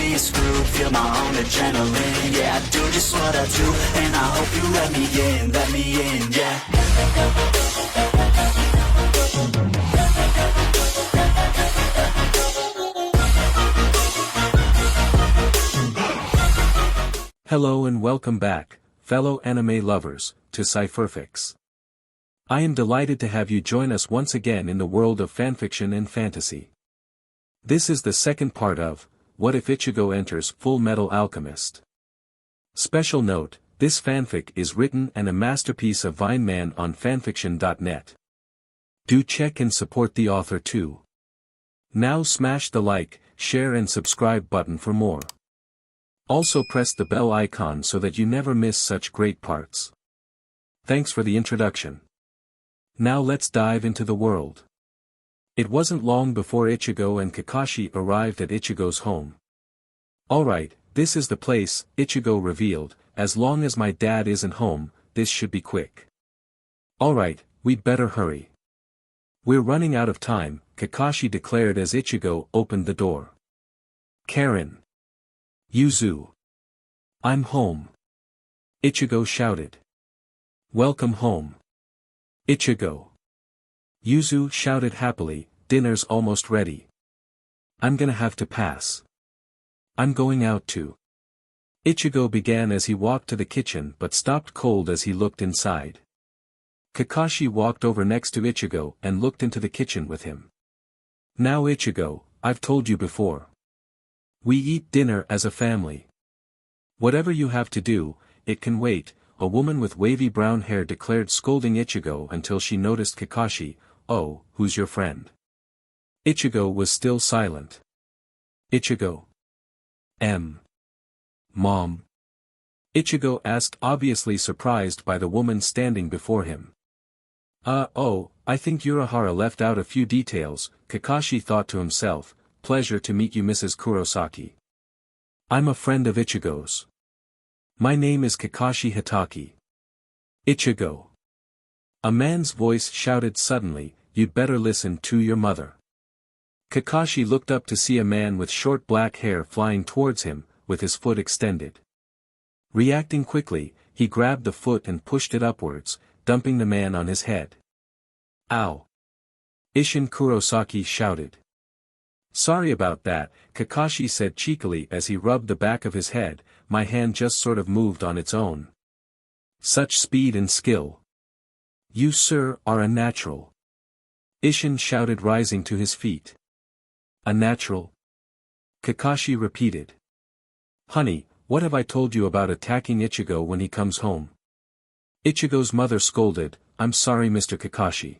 be screwed, feel my own adrenaline. Yeah, I do just what I do, and I hope you let me in, yeah. Hello and welcome back, fellow anime lovers, to Cypherfics. I am delighted to have you join us once again in the world of fanfiction and fantasy. This is the second part of, What If Ichigo Enters Fullmetal Alchemist? Special note, this fanfic is written and a masterpiece of Vineman on fanfictionnet. Do check and support the author too. Now smash the like, share and subscribe button for more. Also press the bell icon so that you never miss such great parts. Thanks for the introduction. Now let's dive into the world. It wasn't long before Ichigo and Kakashi arrived at Ichigo's home. Alright, this is the place, Ichigo revealed, as long as my dad isn't home, this should be quick. Alright, we'd better hurry. We're running out of time, Kakashi declared as Ichigo opened the door. Karen. Yuzu. I'm home. Ichigo shouted. Welcome home. Ichigo. Yuzu shouted happily, dinner's almost ready. I'm gonna have to pass. I'm going out too. Ichigo began as he walked to the kitchen but stopped cold as he looked inside. Kakashi walked over next to Ichigo and looked into the kitchen with him. Now Ichigo, I've told you before. We eat dinner as a family. Whatever you have to do, it can wait, a woman with wavy brown hair declared, scolding Ichigo until she noticed Kakashi. Oh, who's your friend? Ichigo was still silent. Ichigo. Mom. Ichigo asked, obviously surprised by the woman standing before him. Oh, I think Urahara left out a few details, Kakashi thought to himself. Pleasure to meet you, Mrs. Kurosaki. I'm a friend of Ichigo's. My name is Kakashi Hitaki. Ichigo. A man's voice shouted suddenly, you'd better listen to your mother. Kakashi looked up to see a man with short black hair flying towards him, with his foot extended. Reacting quickly, he grabbed the foot and pushed it upwards, dumping the man on his head. Ow! Isshin Kurosaki shouted. Sorry about that, Kakashi said cheekily as he rubbed the back of his head, my hand just sort of moved on its own. Such speed and skill. You sir are a natural. Isshin shouted, rising to his feet. A natural? Kakashi repeated. Honey, what have I told you about attacking Ichigo when he comes home? Ichigo's mother scolded, I'm sorry Mr. Kakashi.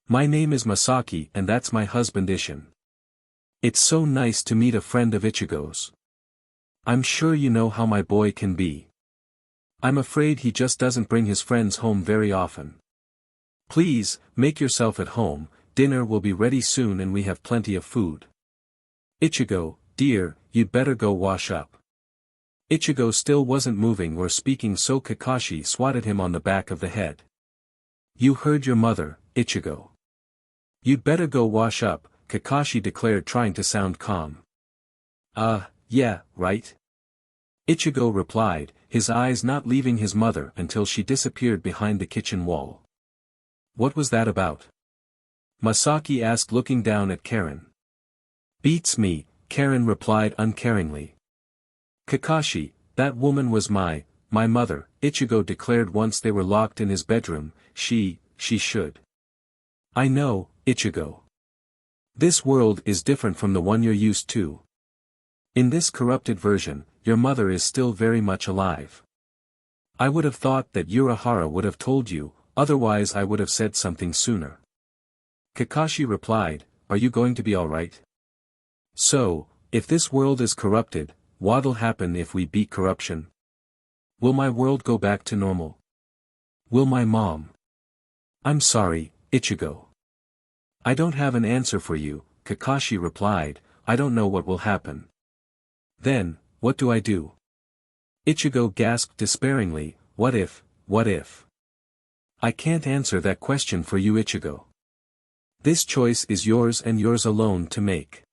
My name is Masaki and that's my husband Isshin. It's so nice to meet a friend of Ichigo's. I'm sure you know how my boy can be. I'm afraid he just doesn't bring his friends home very often. Please, make yourself at home, dinner will be ready soon and we have plenty of food. Ichigo, dear, you'd better go wash up. Ichigo still wasn't moving or speaking, so Kakashi swatted him on the back of the head. You heard your mother, Ichigo. You'd better go wash up, Kakashi declared, trying to sound calm. Yeah, right? Ichigo replied, his eyes not leaving his mother until she disappeared behind the kitchen wall. What was that about? Masaki asked, looking down at Karen. Beats me, Karen replied uncaringly. Kakashi, that woman was my mother, Ichigo declared once they were locked in his bedroom. She should. I know, Ichigo. This world is different from the one you're used to. In this corrupted version, your mother is still very much alive. I would have thought that Urahara would have told you, otherwise I would have said something sooner. Kakashi replied, are you going to be alright? So, if this world is corrupted, what'll happen if we beat corruption? Will my world go back to normal? Will my mom? I'm sorry, Ichigo. I don't have an answer for you, Kakashi replied, I don't know what will happen. Then, what do I do? Ichigo gasped despairingly, what if? I can't answer that question for you, Ichigo. This choice is yours and yours alone to make.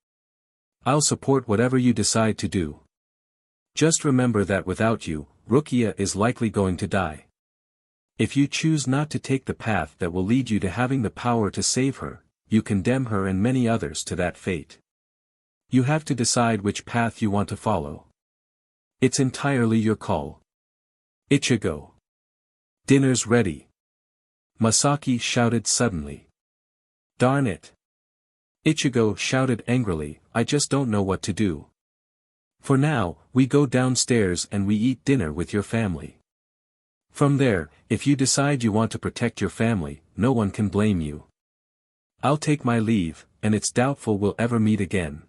I'll support whatever you decide to do. Just remember that without you, Rukia is likely going to die. If you choose not to take the path that will lead you to having the power to save her, you condemn her and many others to that fate. You have to decide which path you want to follow. It's entirely your call. Ichigo. Dinner's ready. Masaki shouted suddenly. Darn it. Ichigo shouted angrily, I just don't know what to do. For now, we go downstairs and we eat dinner with your family. From there, if you decide you want to protect your family, no one can blame you. I'll take my leave, and it's doubtful we'll ever meet again.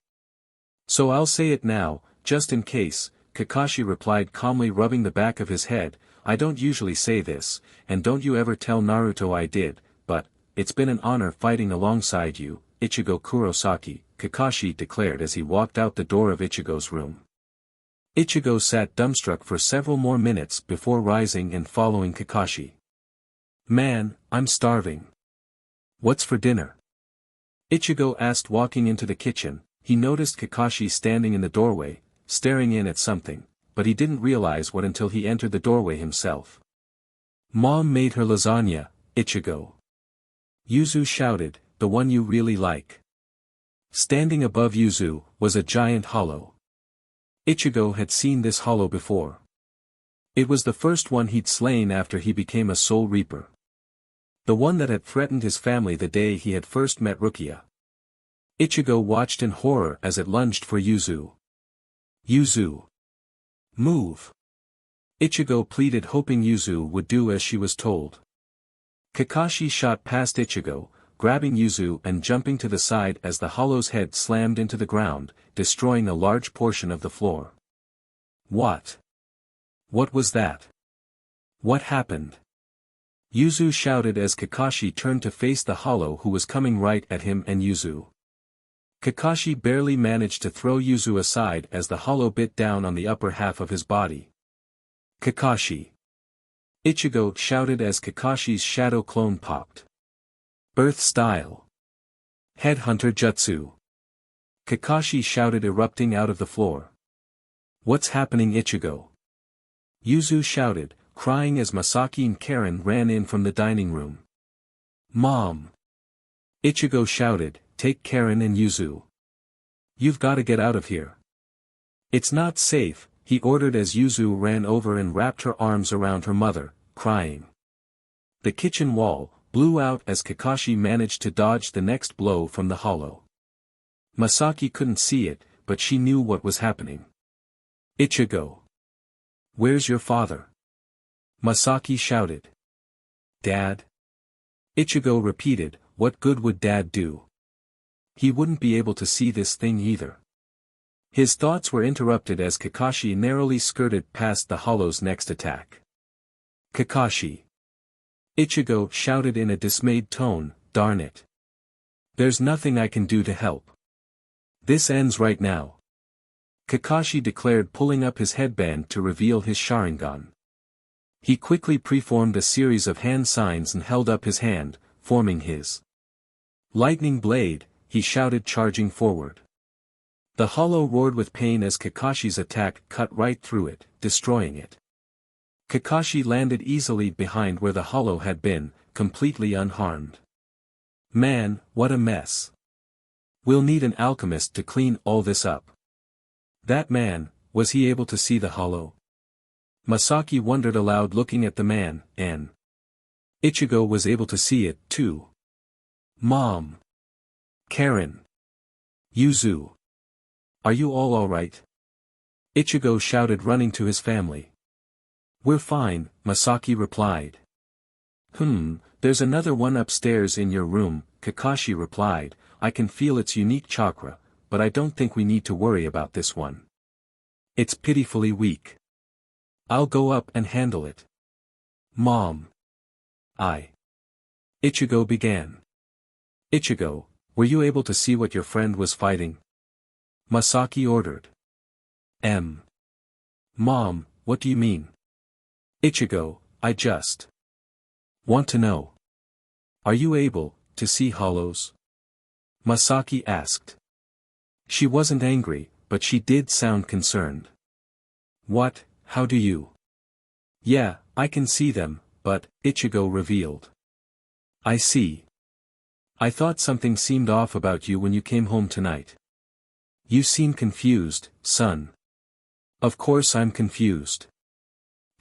So I'll say it now, just in case, Kakashi replied calmly, rubbing the back of his head. I don't usually say this, and don't you ever tell Naruto I did, but, it's been an honor fighting alongside you, Ichigo Kurosaki, Kakashi declared as he walked out the door of Ichigo's room. Ichigo sat dumbstruck for several more minutes before rising and following Kakashi. Man, I'm starving. What's for dinner? Ichigo asked, walking into the kitchen. He noticed Kakashi standing in the doorway, staring in at something, but he didn't realize what until he entered the doorway himself. Mom made her lasagna, Ichigo. Yuzu shouted, the one you really like. Standing above Yuzu, was a giant hollow. Ichigo had seen this hollow before. It was the first one he'd slain after he became a Soul Reaper. The one that had threatened his family the day he had first met Rukia. Ichigo watched in horror as it lunged for Yuzu. Yuzu. Move. Ichigo pleaded, hoping Yuzu would do as she was told. Kakashi shot past Ichigo, grabbing Yuzu and jumping to the side as the hollow's head slammed into the ground, destroying a large portion of the floor. What? What was that? What happened? Yuzu shouted as Kakashi turned to face the hollow who was coming right at him and Yuzu. Kakashi barely managed to throw Yuzu aside as the hollow bit down on the upper half of his body. Kakashi. Ichigo shouted as Kakashi's shadow clone popped. Earth style. Headhunter jutsu. Kakashi shouted, erupting out of the floor. What's happening, Ichigo? Yuzu shouted, crying as Masaki and Karen ran in from the dining room. Mom. Ichigo shouted, take Karen and Yuzu. You've got to get out of here. It's not safe, he ordered as Yuzu ran over and wrapped her arms around her mother, crying. The kitchen wall blew out as Kakashi managed to dodge the next blow from the hollow. Masaki couldn't see it, but she knew what was happening. Ichigo. Where's your father? Masaki shouted. Dad? Ichigo repeated, what good would Dad do? He wouldn't be able to see this thing either. His thoughts were interrupted as Kakashi narrowly skirted past the hollow's next attack. Kakashi. Ichigo shouted in a dismayed tone, darn it. There's nothing I can do to help. This ends right now. Kakashi declared, pulling up his headband to reveal his Sharingan. He quickly preformed a series of hand signs and held up his hand, forming his lightning blade. He shouted, charging forward. The hollow roared with pain as Kakashi's attack cut right through it, destroying it. Kakashi landed easily behind where the hollow had been, completely unharmed. Man, what a mess. We'll need an alchemist to clean all this up. That man, was he able to see the hollow? Masaki wondered aloud, looking at the man, and Ichigo was able to see it, too. Mom. Karen. Yuzu. Are you all alright? Ichigo shouted, running to his family. We're fine, Masaki replied. There's another one upstairs in your room, Kakashi replied. I can feel its unique chakra, but I don't think we need to worry about this one. It's pitifully weak. I'll go up and handle it. Mom. Ichigo began. Ichigo, were you able to see what your friend was fighting? Masaki ordered. Mom, what do you mean? Ichigo, I just want to know. Are you able to see hollows? Masaki asked. She wasn't angry, but she did sound concerned. What, how do you? Yeah, I can see them, but, Ichigo revealed. I see. I thought something seemed off about you when you came home tonight. You seem confused, son. Of course I'm confused.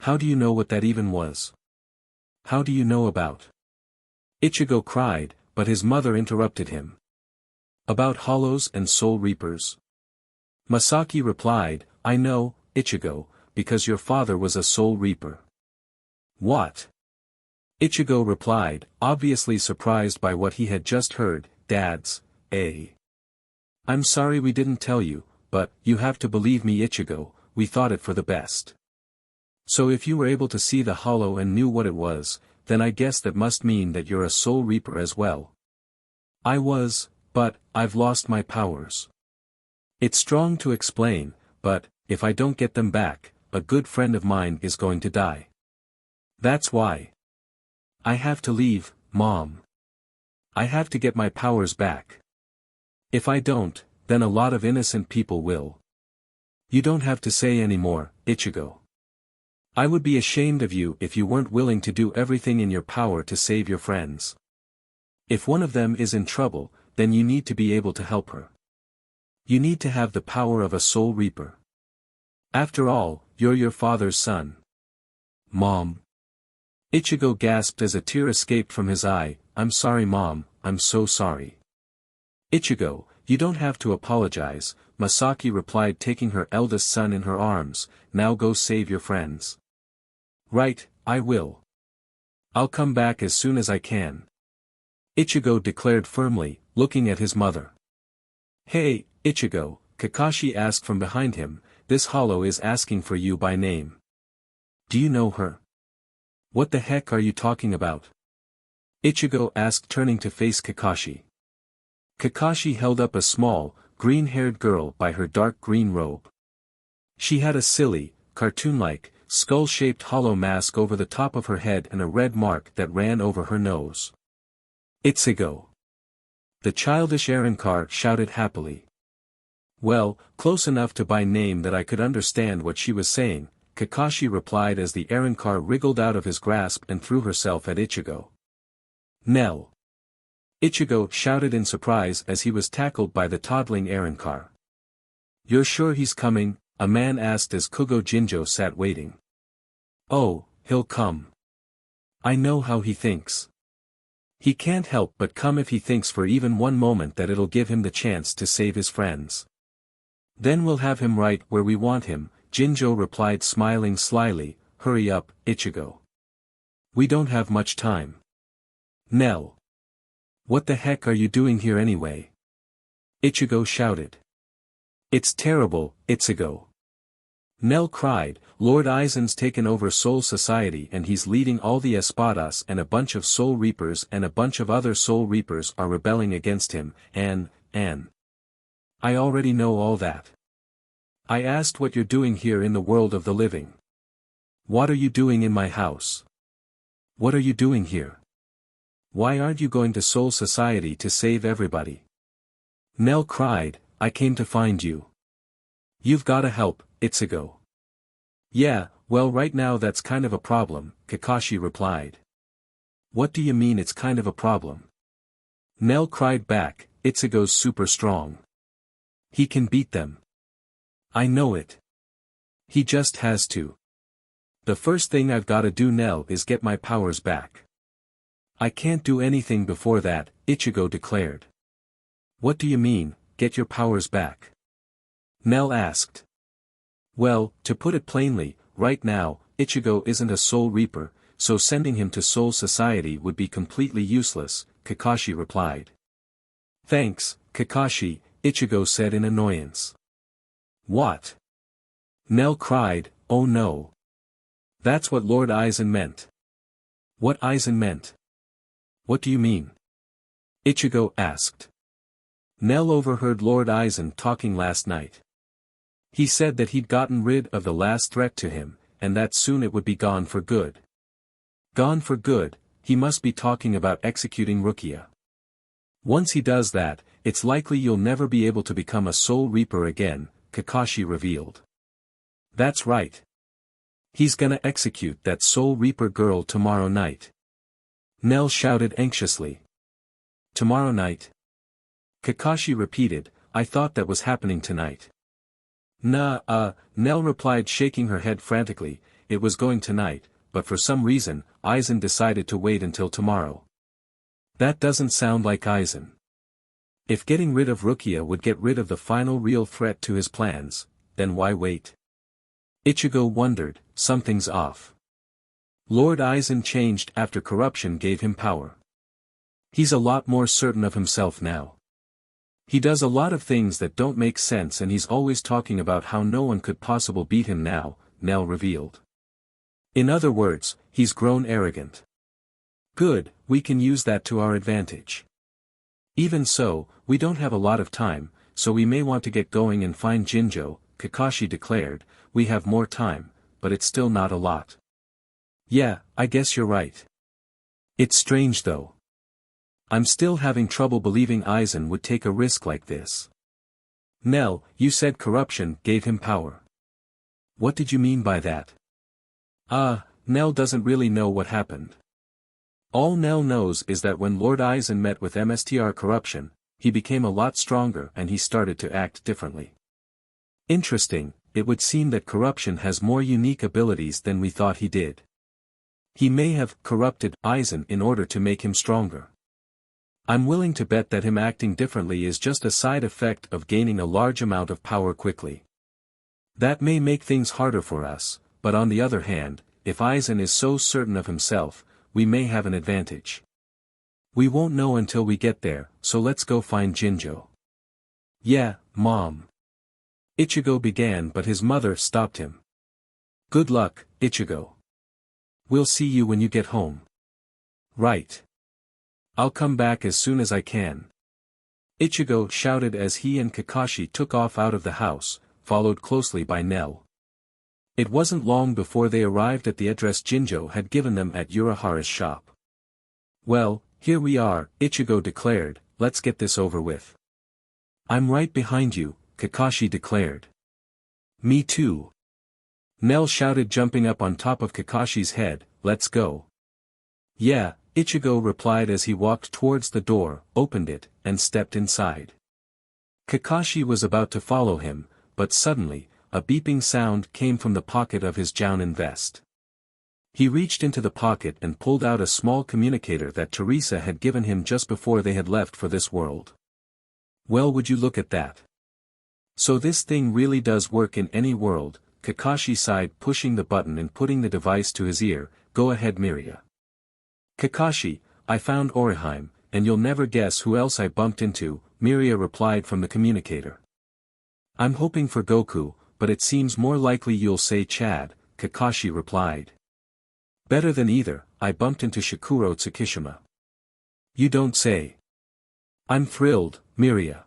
How do you know what that even was? How do you know about? Ichigo cried, but his mother interrupted him. About hollows and soul reapers? Masaki replied, I know, Ichigo, because your father was a soul reaper. What? Ichigo replied, obviously surprised by what he had just heard, Dads, I'm sorry we didn't tell you, but, you have to believe me Ichigo, we thought it for the best. So if you were able to see the hollow and knew what it was, then I guess that must mean that you're a soul reaper as well. I was, but, I've lost my powers. It's strong to explain, but, if I don't get them back, a good friend of mine is going to die. That's why. I have to leave, Mom. I have to get my powers back. If I don't, then a lot of innocent people will. You don't have to say any more, Ichigo. I would be ashamed of you if you weren't willing to do everything in your power to save your friends. If one of them is in trouble, then you need to be able to help her. You need to have the power of a soul reaper. After all, you're your father's son. Mom. Ichigo gasped as a tear escaped from his eye, I'm sorry Mom, I'm so sorry. Ichigo, you don't have to apologize, Masaki replied taking her eldest son in her arms, now go save your friends. Right, I will. I'll come back as soon as I can. Ichigo declared firmly, looking at his mother. Hey, Ichigo, Kakashi asked from behind him, this hollow is asking for you by name. Do you know her? What the heck are you talking about? Ichigo asked turning to face Kakashi. Kakashi held up a small, green-haired girl by her dark green robe. She had a silly, cartoon-like, skull-shaped hollow mask over the top of her head and a red mark that ran over her nose. Ichigo. The childish Arrancar shouted happily. Well, close enough to by name that I could understand what she was saying, Kakashi replied as the Arrancar wriggled out of his grasp and threw herself at Ichigo. Nell. Ichigo shouted in surprise as he was tackled by the toddling Arrancar. You're sure he's coming? A man asked as Kugo Jinjo sat waiting. Oh, he'll come. I know how he thinks. He can't help but come if he thinks for even one moment that it'll give him the chance to save his friends. Then we'll have him right where we want him, Jinjo replied smiling slyly, hurry up, Ichigo. We don't have much time. Nell. What the heck are you doing here anyway? Ichigo shouted. It's terrible, Ichigo. Nell cried, Lord Aizen's taken over Soul Society and he's leading all the Espadas and a bunch of Soul Reapers and a bunch of other Soul Reapers are rebelling against him, and. I already know all that. I asked what you're doing here in the world of the living. What are you doing in my house? What are you doing here? Why aren't you going to Soul Society to save everybody? Nell cried, I came to find you. You've gotta help, Ichigo. Yeah, well right now that's kind of a problem, Kakashi replied. What do you mean it's kind of a problem? Nell cried back, Ichigo's super strong. He can beat them. I know it. He just has to. The first thing I've gotta do Nell is get my powers back. I can't do anything before that, Ichigo declared. What do you mean, get your powers back? Nell asked. Well, to put it plainly, right now, Ichigo isn't a Soul Reaper, so sending him to Soul Society would be completely useless, Kakashi replied. Thanks, Kakashi, Ichigo said in annoyance. What? Nell cried, oh no. That's what Lord Aizen meant. What Aizen meant? What do you mean? Ichigo asked. Nell overheard Lord Aizen talking last night. He said that he'd gotten rid of the last threat to him, and that soon it would be gone for good. Gone for good, he must be talking about executing Rukia. Once he does that, it's likely you'll never be able to become a Soul Reaper again, Kakashi revealed. That's right. He's gonna execute that Soul Reaper girl tomorrow night. Nell shouted anxiously. Tomorrow night? Kakashi repeated, I thought that was happening tonight. Nah, Nell replied, shaking her head frantically. It was going tonight, but for some reason, Aizen decided to wait until tomorrow. That doesn't sound like Aizen. If getting rid of Rukia would get rid of the final real threat to his plans, then why wait? Ichigo wondered, something's off. Lord Aizen changed after corruption gave him power. He's a lot more certain of himself now. He does a lot of things that don't make sense, and he's always talking about how no one could possibly beat him now, Nell revealed. In other words, he's grown arrogant. Good, we can use that to our advantage. Even so, we don't have a lot of time, so we may want to get going and find Jinjo, Kakashi declared. We have more time, but it's still not a lot. Yeah, I guess you're right. It's strange though. I'm still having trouble believing Aizen would take a risk like this. Nell, you said corruption gave him power. What did you mean by that? Nell doesn't really know what happened. All Nell knows is that when Lord Aizen met with Mstr corruption, he became a lot stronger and he started to act differently. Interesting, it would seem that corruption has more unique abilities than we thought he did. He may have corrupted Aizen in order to make him stronger. I'm willing to bet that him acting differently is just a side effect of gaining a large amount of power quickly. That may make things harder for us, but on the other hand, if Aizen is so certain of himself, we may have an advantage. We won't know until we get there, so let's go find Jinjo. Yeah, Mom. Ichigo began, but his mother stopped him. Good luck, Ichigo. We'll see you when you get home. Right. I'll come back as soon as I can. Ichigo shouted as he and Kakashi took off out of the house, followed closely by Nell. It wasn't long before they arrived at the address Jinjo had given them at Urahara's shop. Well, here we are, Ichigo declared, let's get this over with. I'm right behind you, Kakashi declared. Me too. Nell shouted, jumping up on top of Kakashi's head, let's go. Yeah, Ichigo replied as he walked towards the door, opened it, and stepped inside. Kakashi was about to follow him, but suddenly, a beeping sound came from the pocket of his Jounin vest. He reached into the pocket and pulled out a small communicator that Teresa had given him just before they had left for this world. Well, would you look at that? So this thing really does work in any world, Kakashi sighed, pushing the button and putting the device to his ear. Go ahead, Miria. Kakashi, I found Orihime, and you'll never guess who else I bumped into, Miria replied from the communicator. I'm hoping for Goku, but it seems more likely you'll say Chad, Kakashi replied. Better than either, I bumped into Shikuro Tsukishima. You don't say. I'm thrilled, Miria.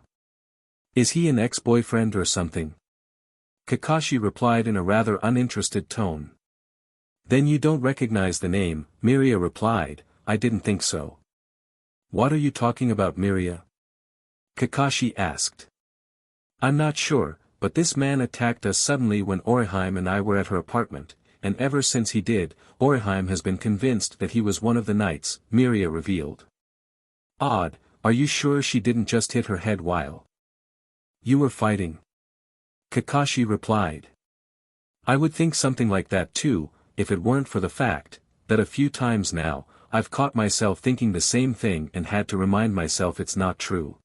Is he an ex-boyfriend or something? Kakashi replied in a rather uninterested tone. Then you don't recognize the name, Miria replied. I didn't think so. What are you talking about, Miria? Kakashi asked. I'm not sure, but this man attacked us suddenly when Orihime and I were at her apartment, and ever since he did, Orihime has been convinced that he was one of the knights, Miria revealed. Odd, are you sure she didn't just hit her head while you were fighting? Kakashi replied. I would think something like that too, if it weren't for the fact that a few times now, I've caught myself thinking the same thing and had to remind myself it's not true.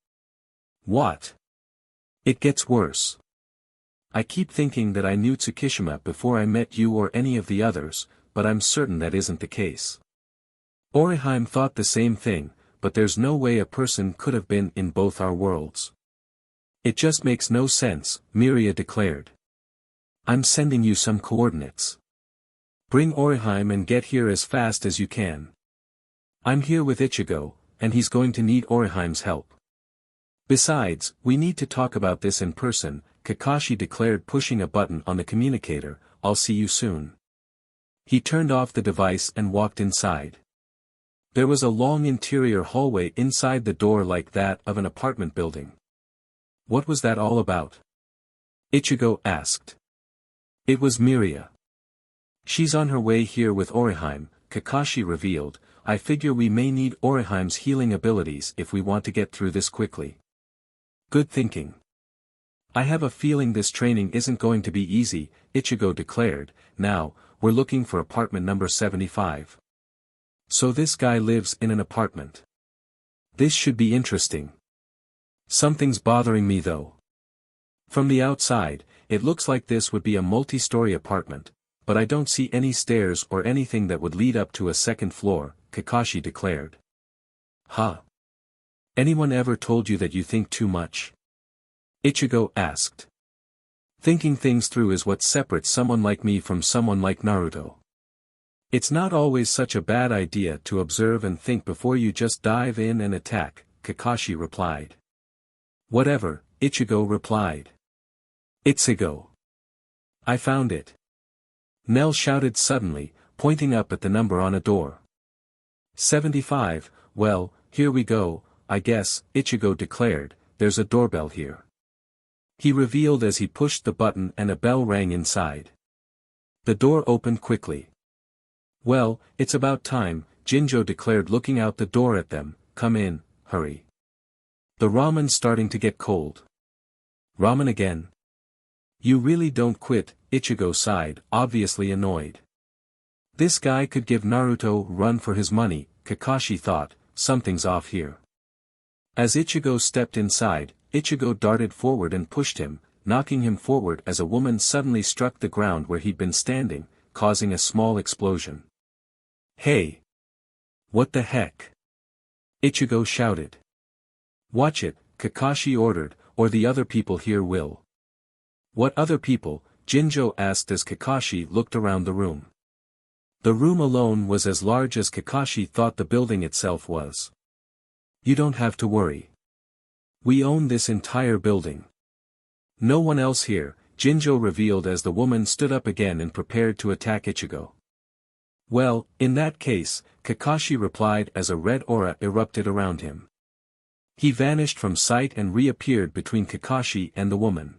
What? It gets worse. I keep thinking that I knew Tsukishima before I met you or any of the others, but I'm certain that isn't the case. Orihime thought the same thing, but there's no way a person could have been in both our worlds. It just makes no sense, Miria declared. I'm sending you some coordinates. Bring Orihime and get here as fast as you can. I'm here with Ichigo, and he's going to need Orihime's help. Besides, we need to talk about this in person, Kakashi declared, pushing a button on the communicator. I'll see you soon. He turned off the device and walked inside. There was a long interior hallway inside the door like that of an apartment building. What was that all about? Ichigo asked. It was Miria. She's on her way here with Orihime, Kakashi revealed. I figure we may need Orihime's healing abilities if we want to get through this quickly. Good thinking. I have a feeling this training isn't going to be easy, Ichigo declared. Now, we're looking for apartment number 75. So this guy lives in an apartment. This should be interesting. Something's bothering me though. From the outside, it looks like this would be a multi-story apartment, but I don't see any stairs or anything that would lead up to a second floor, Kakashi declared. Huh? Anyone ever told you that you think too much? Ichigo asked. Thinking things through is what separates someone like me from someone like Naruto. It's not always such a bad idea to observe and think before you just dive in and attack, Kakashi replied. Whatever, Ichigo replied. Ichigo. I found it. Nell shouted suddenly, pointing up at the number on a door. 75, well, here we go, I guess, Ichigo declared, there's a doorbell here. He revealed as he pushed the button and a bell rang inside. The door opened quickly. Well, it's about time, Jinjo declared looking out the door at them. Come in, hurry. The ramen's starting to get cold. Ramen again? You really don't quit, Ichigo sighed, obviously annoyed. This guy could give Naruto a run for his money, Kakashi thought, something's off here. As Ichigo stepped inside, Ichigo darted forward and pushed him, knocking him forward as a woman suddenly struck the ground where he'd been standing, causing a small explosion. Hey! What the heck? Ichigo shouted. Watch it, Kakashi ordered, or the other people here will. What other people? Jinjo asked as Kakashi looked around the room. The room alone was as large as Kakashi thought the building itself was. You don't have to worry. We own this entire building. No one else here, Jinjo revealed as the woman stood up again and prepared to attack Ichigo. Well, in that case, Kakashi replied as a red aura erupted around him. He vanished from sight and reappeared between Kakashi and the woman.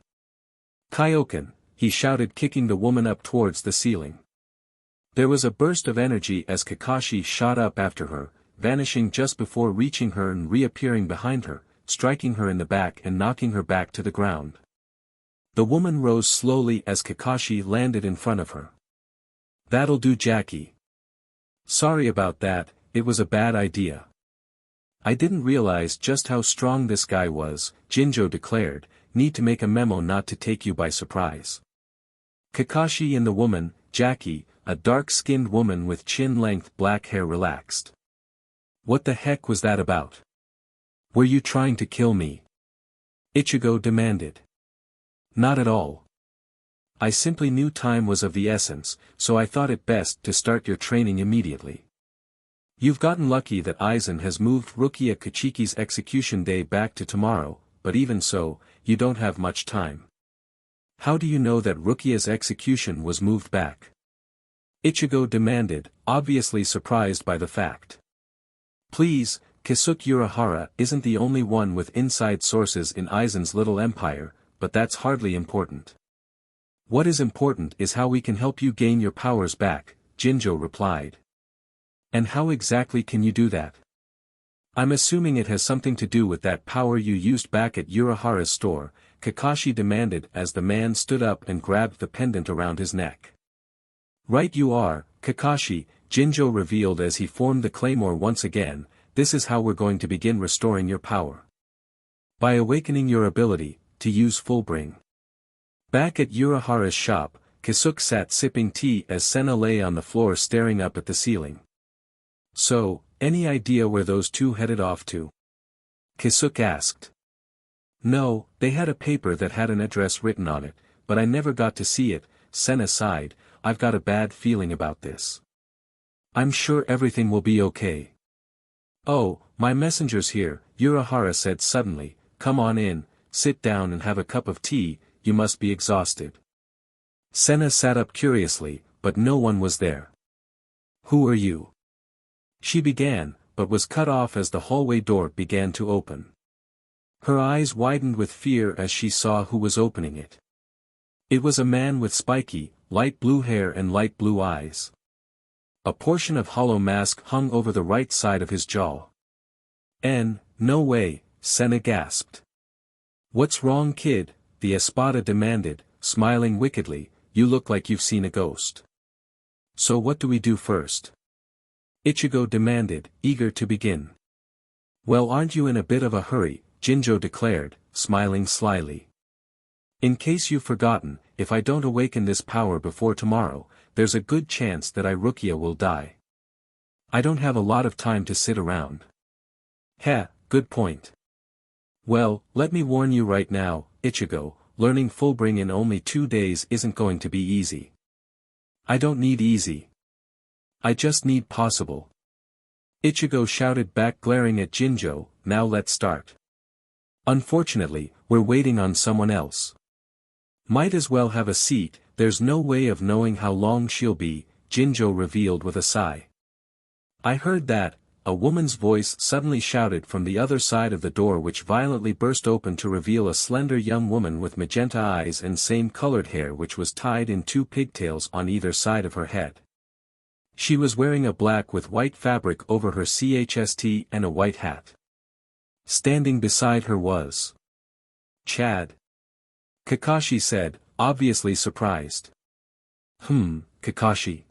Kaioken, he shouted, kicking the woman up towards the ceiling. There was a burst of energy as Kakashi shot up after her, vanishing just before reaching her and reappearing behind her, striking her in the back and knocking her back to the ground. The woman rose slowly as Kakashi landed in front of her. That'll do, Jackie. Sorry about that, it was a bad idea. I didn't realize just how strong this guy was, Jinjo declared, need to make a memo not to take you by surprise. Kakashi and the woman, Jackie, a dark-skinned woman with chin-length black hair, relaxed. What the heck was that about? Were you trying to kill me? Ichigo demanded. Not at all. I simply knew time was of the essence, so I thought it best to start your training immediately. You've gotten lucky that Aizen has moved Rukia Kachiki's execution day back to tomorrow, but even so, you don't have much time. How do you know that Rukia's execution was moved back? Ichigo demanded, obviously surprised by the fact. Please, Kisuke Urahara isn't the only one with inside sources in Aizen's little empire, but that's hardly important. What is important is how we can help you gain your powers back, Jinjo replied. And how exactly can you do that? I'm assuming it has something to do with that power you used back at Urahara's store, Kakashi demanded as the man stood up and grabbed the pendant around his neck. Right you are, Kakashi, Jinjo revealed as he formed the claymore once again. This is how we're going to begin restoring your power. By awakening your ability to use full bring. Back at Urahara's shop, Kisuke sat sipping tea as Senna lay on the floor staring up at the ceiling. So, any idea where those two headed off to? Kisuke asked. No, they had a paper that had an address written on it, but I never got to see it, Senna sighed. I've got a bad feeling about this. I'm sure everything will be okay. Oh, my messenger's here, Urahara said suddenly. Come on in, sit down and have a cup of tea, you must be exhausted. Senna sat up curiously, but no one was there. Who are you? She began, but was cut off as the hallway door began to open. Her eyes widened with fear as she saw who was opening it. It was a man with spiky, light blue hair and light blue eyes. A portion of hollow mask hung over the right side of his jaw. No way, Senna gasped. What's wrong, kid? The espada demanded, smiling wickedly. You look like you've seen a ghost. So what do we do first? Ichigo demanded, eager to begin. Well, aren't you in a bit of a hurry? Jinjo declared, smiling slyly. In case you've forgotten, if I don't awaken this power before tomorrow, there's a good chance that Rukia will die. I don't have a lot of time to sit around. Heh, good point. Well, let me warn you right now, Ichigo, learning Fullbring in only 2 days isn't going to be easy. I don't need easy. I just need possible. Ichigo shouted back, glaring at Jinjo. Now let's start. Unfortunately, we're waiting on someone else. Might as well have a seat, there's no way of knowing how long she'll be, Jinjo revealed with a sigh. I heard that, a woman's voice suddenly shouted from the other side of the door, which violently burst open to reveal a slender young woman with magenta eyes and same-colored hair which was tied in 2 pigtails on either side of her head. She was wearing a black with white fabric over her chst and a white hat. Standing beside her was Chad. Kakashi said, obviously surprised. Kakashi.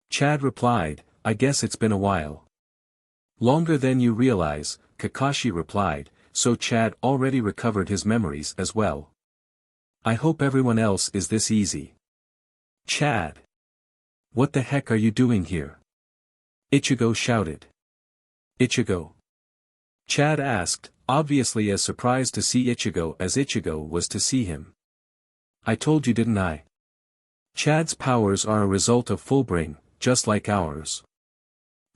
Chad replied, I guess it's been a while. Longer than you realize, Kakashi replied, so Chad already recovered his memories as well. I hope everyone else is this easy. Chad. What the heck are you doing here? Ichigo shouted. Ichigo. Chad asked, obviously as surprised to see Ichigo as Ichigo was to see him. I told you, didn't I? Chad's powers are a result of Fullbring, just like ours.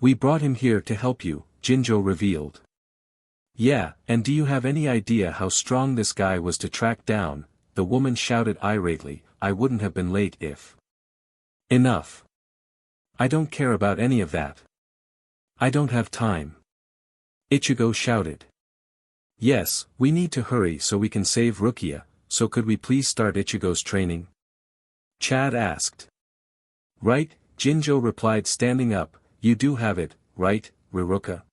We brought him here to help you, Jinjo revealed. Yeah, and do you have any idea how strong this guy was to track down? The woman shouted irately. I wouldn't have been late if. Enough. I don't care about any of that. I don't have time. Ichigo shouted. Yes, we need to hurry so we can save Rukia, so could we please start Ichigo's training? Chad asked. Right, Jinjo replied, standing up. You do have it, right, Rukia?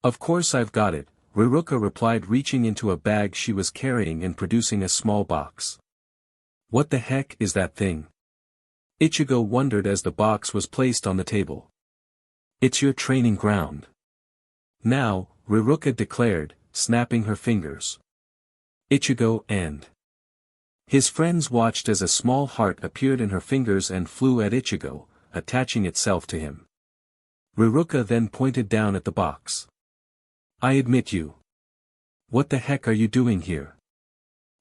Of course I've got it, Rukia replied, reaching into a bag she was carrying and producing a small box. What the heck is that thing? Ichigo wondered as the box was placed on the table. It's your training ground. Now, Rukia declared, snapping her fingers. Ichigo and his friends watched as a small heart appeared in her fingers and flew at Ichigo, attaching itself to him. Rukia then pointed down at the box. I admit you. What the heck are you doing here?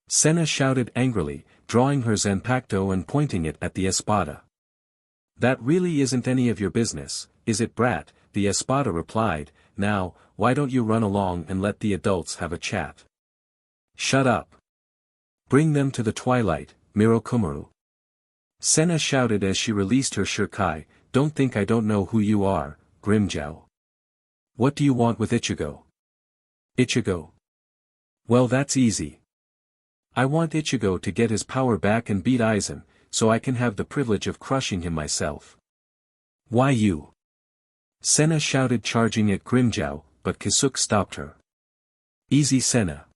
Senna shouted angrily, drawing her Zanpakuto and pointing it at the espada. That really isn't any of your business, is it, brat? The espada replied. Now, why don't you run along and let the adults have a chat? Shut up. Bring them to the twilight, Mirokumaru. Senna shouted as she released her shuriken. Don't think I don't know who you are, Grimmjow. What do you want with Ichigo? Ichigo. Well, that's easy. I want Ichigo to get his power back and beat Aizen, so I can have the privilege of crushing him myself. Why you? Senna shouted, charging at Grimmjow, but Kisuke stopped her. Easy, Senna.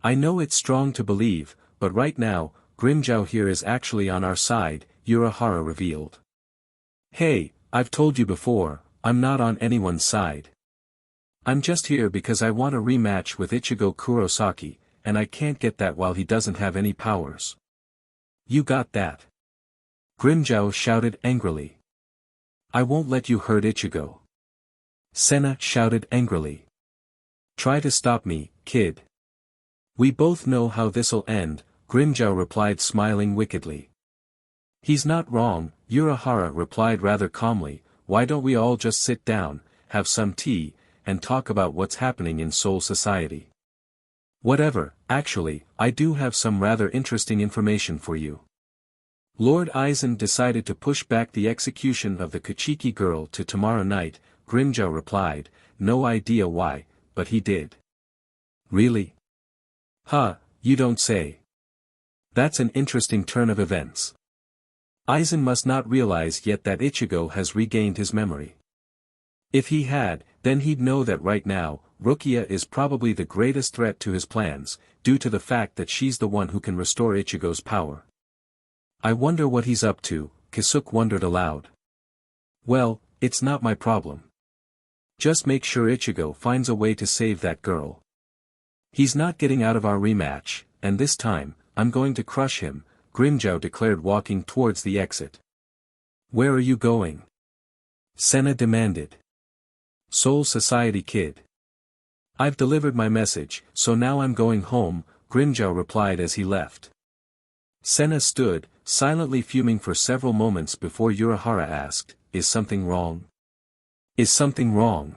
I know it's strong to believe, but right now, Grimmjow here is actually on our side, Urahara revealed. Hey, I've told you before, I'm not on anyone's side. I'm just here because I want a rematch with Ichigo Kurosaki, and I can't get that while he doesn't have any powers. You got that? Grimmjow shouted angrily. I won't let you hurt Ichigo. Senna shouted angrily. Try to stop me, kid. We both know how this'll end, Grimmjow replied, smiling wickedly. He's not wrong, Urahara replied rather calmly. Why don't we all just sit down, have some tea, and talk about what's happening in Soul Society? Whatever, actually, I do have some rather interesting information for you. Lord Aizen decided to push back the execution of the Kuchiki girl to tomorrow night, Grimmjow replied, no idea why, but he did. Really? Huh, you don't say. That's an interesting turn of events. Aizen must not realize yet that Ichigo has regained his memory. If he had, then he'd know that right now, Rukia is probably the greatest threat to his plans, due to the fact that she's the one who can restore Ichigo's power. I wonder what he's up to, Kisuke wondered aloud. Well, it's not my problem. Just make sure Ichigo finds a way to save that girl. He's not getting out of our rematch, and this time, I'm going to crush him, Grimmjow declared walking towards the exit. Where are you going? Senna demanded. Soul Society kid. I've delivered my message, so now I'm going home, Grimmjow replied as he left. Senna stood, silently fuming for several moments before Urahara asked, is something wrong? Is something wrong?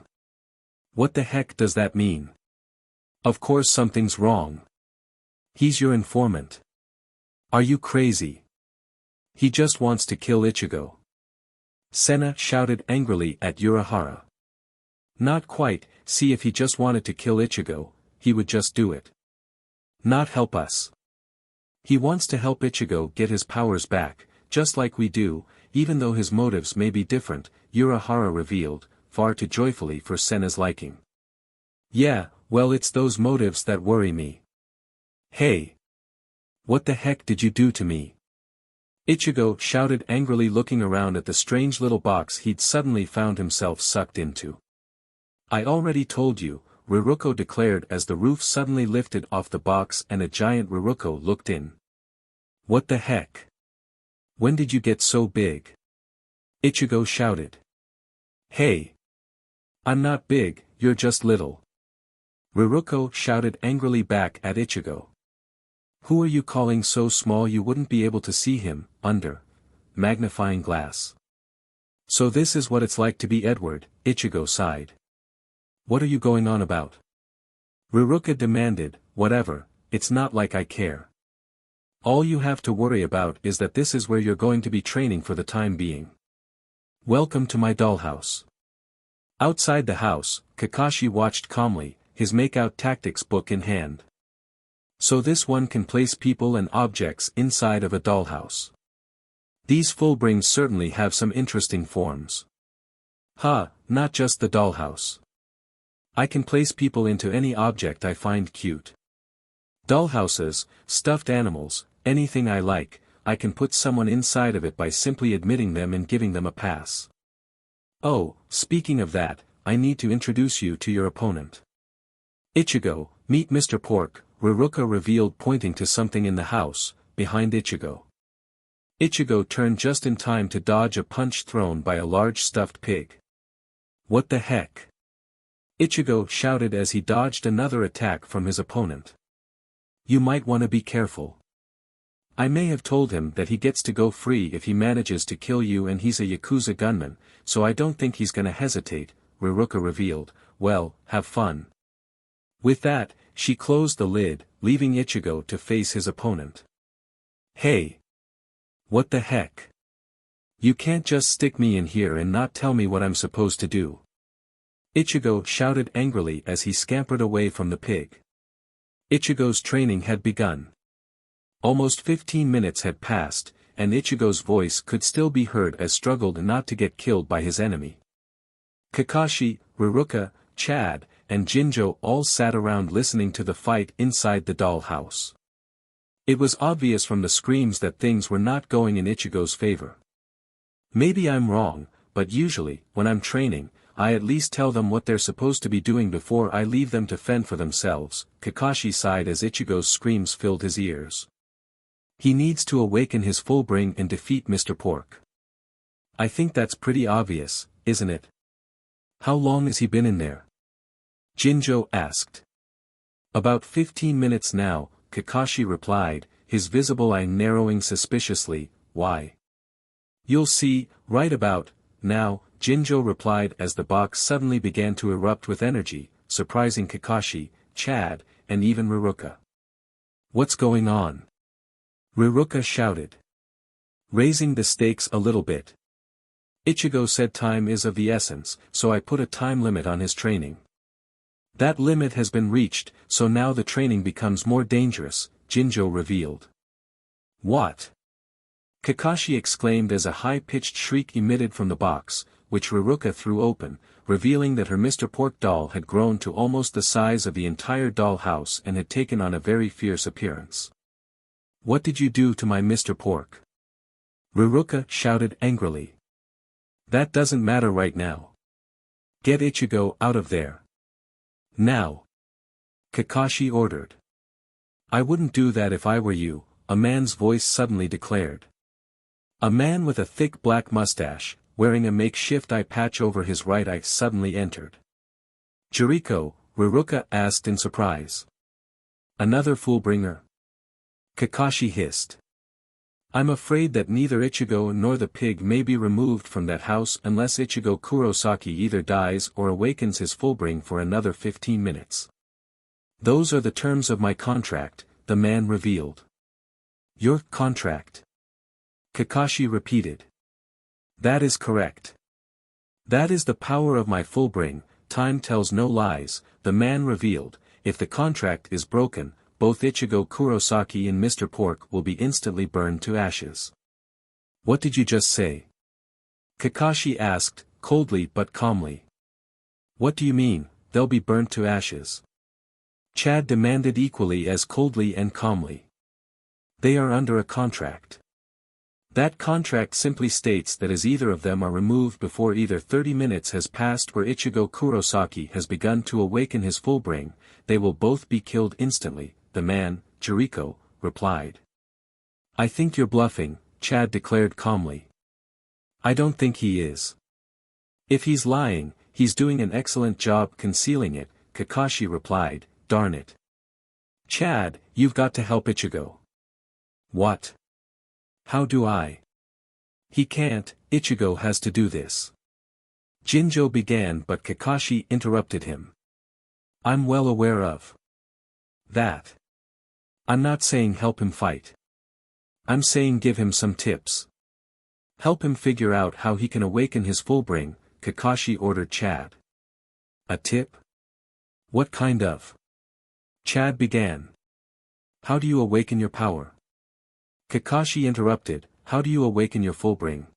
What the heck does that mean? Of course something's wrong. He's your informant. Are you crazy? He just wants to kill Ichigo. Senna shouted angrily at Urahara. Not quite, see if he just wanted to kill Ichigo, he would just do it. Not help us. He wants to help Ichigo get his powers back, just like we do, even though his motives may be different, Urahara revealed, far too joyfully for Senna's liking. Yeah, well it's those motives that worry me. Hey! What the heck did you do to me? Ichigo shouted angrily looking around at the strange little box he'd suddenly found himself sucked into. I already told you, Riruko declared as the roof suddenly lifted off the box and a giant Riruko looked in. What the heck? When did you get so big? Ichigo shouted. Hey! I'm not big, you're just little. Riruko shouted angrily back at Ichigo. Who are you calling so small you wouldn't be able to see him, under magnifying glass? So this is what it's like to be Edward, Ichigo sighed. What are you going on about? Riruka demanded, whatever, it's not like I care. All you have to worry about is that this is where you're going to be training for the time being. Welcome to my dollhouse. Outside the house, Kakashi watched calmly, his makeout tactics book in hand. So this one can place people and objects inside of a dollhouse. These fullbrings certainly have some interesting forms. Not just the dollhouse. I can place people into any object I find cute. Dollhouses, stuffed animals, anything I like, I can put someone inside of it by simply admitting them and giving them a pass. Oh, speaking of that, I need to introduce you to your opponent. Ichigo, meet Mr. Pork, Riruka revealed pointing to something in the house, behind Ichigo. Ichigo turned just in time to dodge a punch thrown by a large stuffed pig. What the heck? Ichigo shouted as he dodged another attack from his opponent. You might want to be careful. I may have told him that he gets to go free if he manages to kill you and he's a Yakuza gunman, so I don't think he's gonna hesitate, Riruka revealed. Well, have fun. With that, she closed the lid, leaving Ichigo to face his opponent. Hey! What the heck? You can't just stick me in here and not tell me what I'm supposed to do. Ichigo shouted angrily as he scampered away from the pig. Ichigo's training had begun. Almost 15 minutes had passed, and Ichigo's voice could still be heard as struggled not to get killed by his enemy. Kakashi, Riruka, Chad, and Jinjo all sat around listening to the fight inside the dollhouse. It was obvious from the screams that things were not going in Ichigo's favor. Maybe I'm wrong, but usually, when I'm training, I at least tell them what they're supposed to be doing before I leave them to fend for themselves, Kakashi sighed as Ichigo's screams filled his ears. He needs to awaken his fullbring and defeat Mr. Pork. I think that's pretty obvious, isn't it? How long has he been in there? Jinjo asked. About 15 minutes now, Kakashi replied, his visible eye narrowing suspiciously. Why? You'll see, right about now, Jinjo replied as the box suddenly began to erupt with energy, surprising Kakashi, Chad, and even Riruka. What's going on? Riruka shouted. Raising the stakes a little bit. Ichigo said time is of the essence, so I put a time limit on his training. That limit has been reached, so now the training becomes more dangerous, Jinjo revealed. What? Kakashi exclaimed as a high-pitched shriek emitted from the box, which Rukia threw open, revealing that her Mr. Pork doll had grown to almost the size of the entire doll house and had taken on a very fierce appearance. What did you do to my Mr. Pork? Rukia shouted angrily. That doesn't matter right now. Get Ichigo out of there. Now. Kakashi ordered. I wouldn't do that if I were you, a man's voice suddenly declared. A man with a thick black mustache, wearing a makeshift eye patch over his right eye suddenly entered. Juriko, Rukia asked in surprise. Another Fullbringer? Kakashi hissed. I'm afraid that neither Ichigo nor the pig may be removed from that house unless Ichigo Kurosaki either dies or awakens his Fullbring for another 15 minutes. Those are the terms of my contract, the man revealed. Your contract? Kakashi repeated. That is correct. That is the power of my Fullbring, time tells no lies, the man revealed. If the contract is broken, both Ichigo Kurosaki and Mr. Pork will be instantly burned to ashes. What did you just say? Kakashi asked, coldly but calmly. What do you mean, they'll be burnt to ashes? Chad demanded equally as coldly and calmly. They are under a contract. That contract simply states that as either of them are removed before either 30 minutes has passed or Ichigo Kurosaki has begun to awaken his Fullbring, they will both be killed instantly, the man, Juriko, replied. I think you're bluffing, Chad declared calmly. I don't think he is. If he's lying, he's doing an excellent job concealing it, Kakashi replied, darn it. Chad, you've got to help Ichigo. What? How do I? He can't, Ichigo has to do this. Jinjo began but Kakashi interrupted him. I'm well aware of that. I'm not saying help him fight. I'm saying give him some tips. Help him figure out how he can awaken his Fullbring, Kakashi ordered Chad. A tip? What kind of? Chad began. How do you awaken your power? Kakashi interrupted, how do you awaken your Fullbring?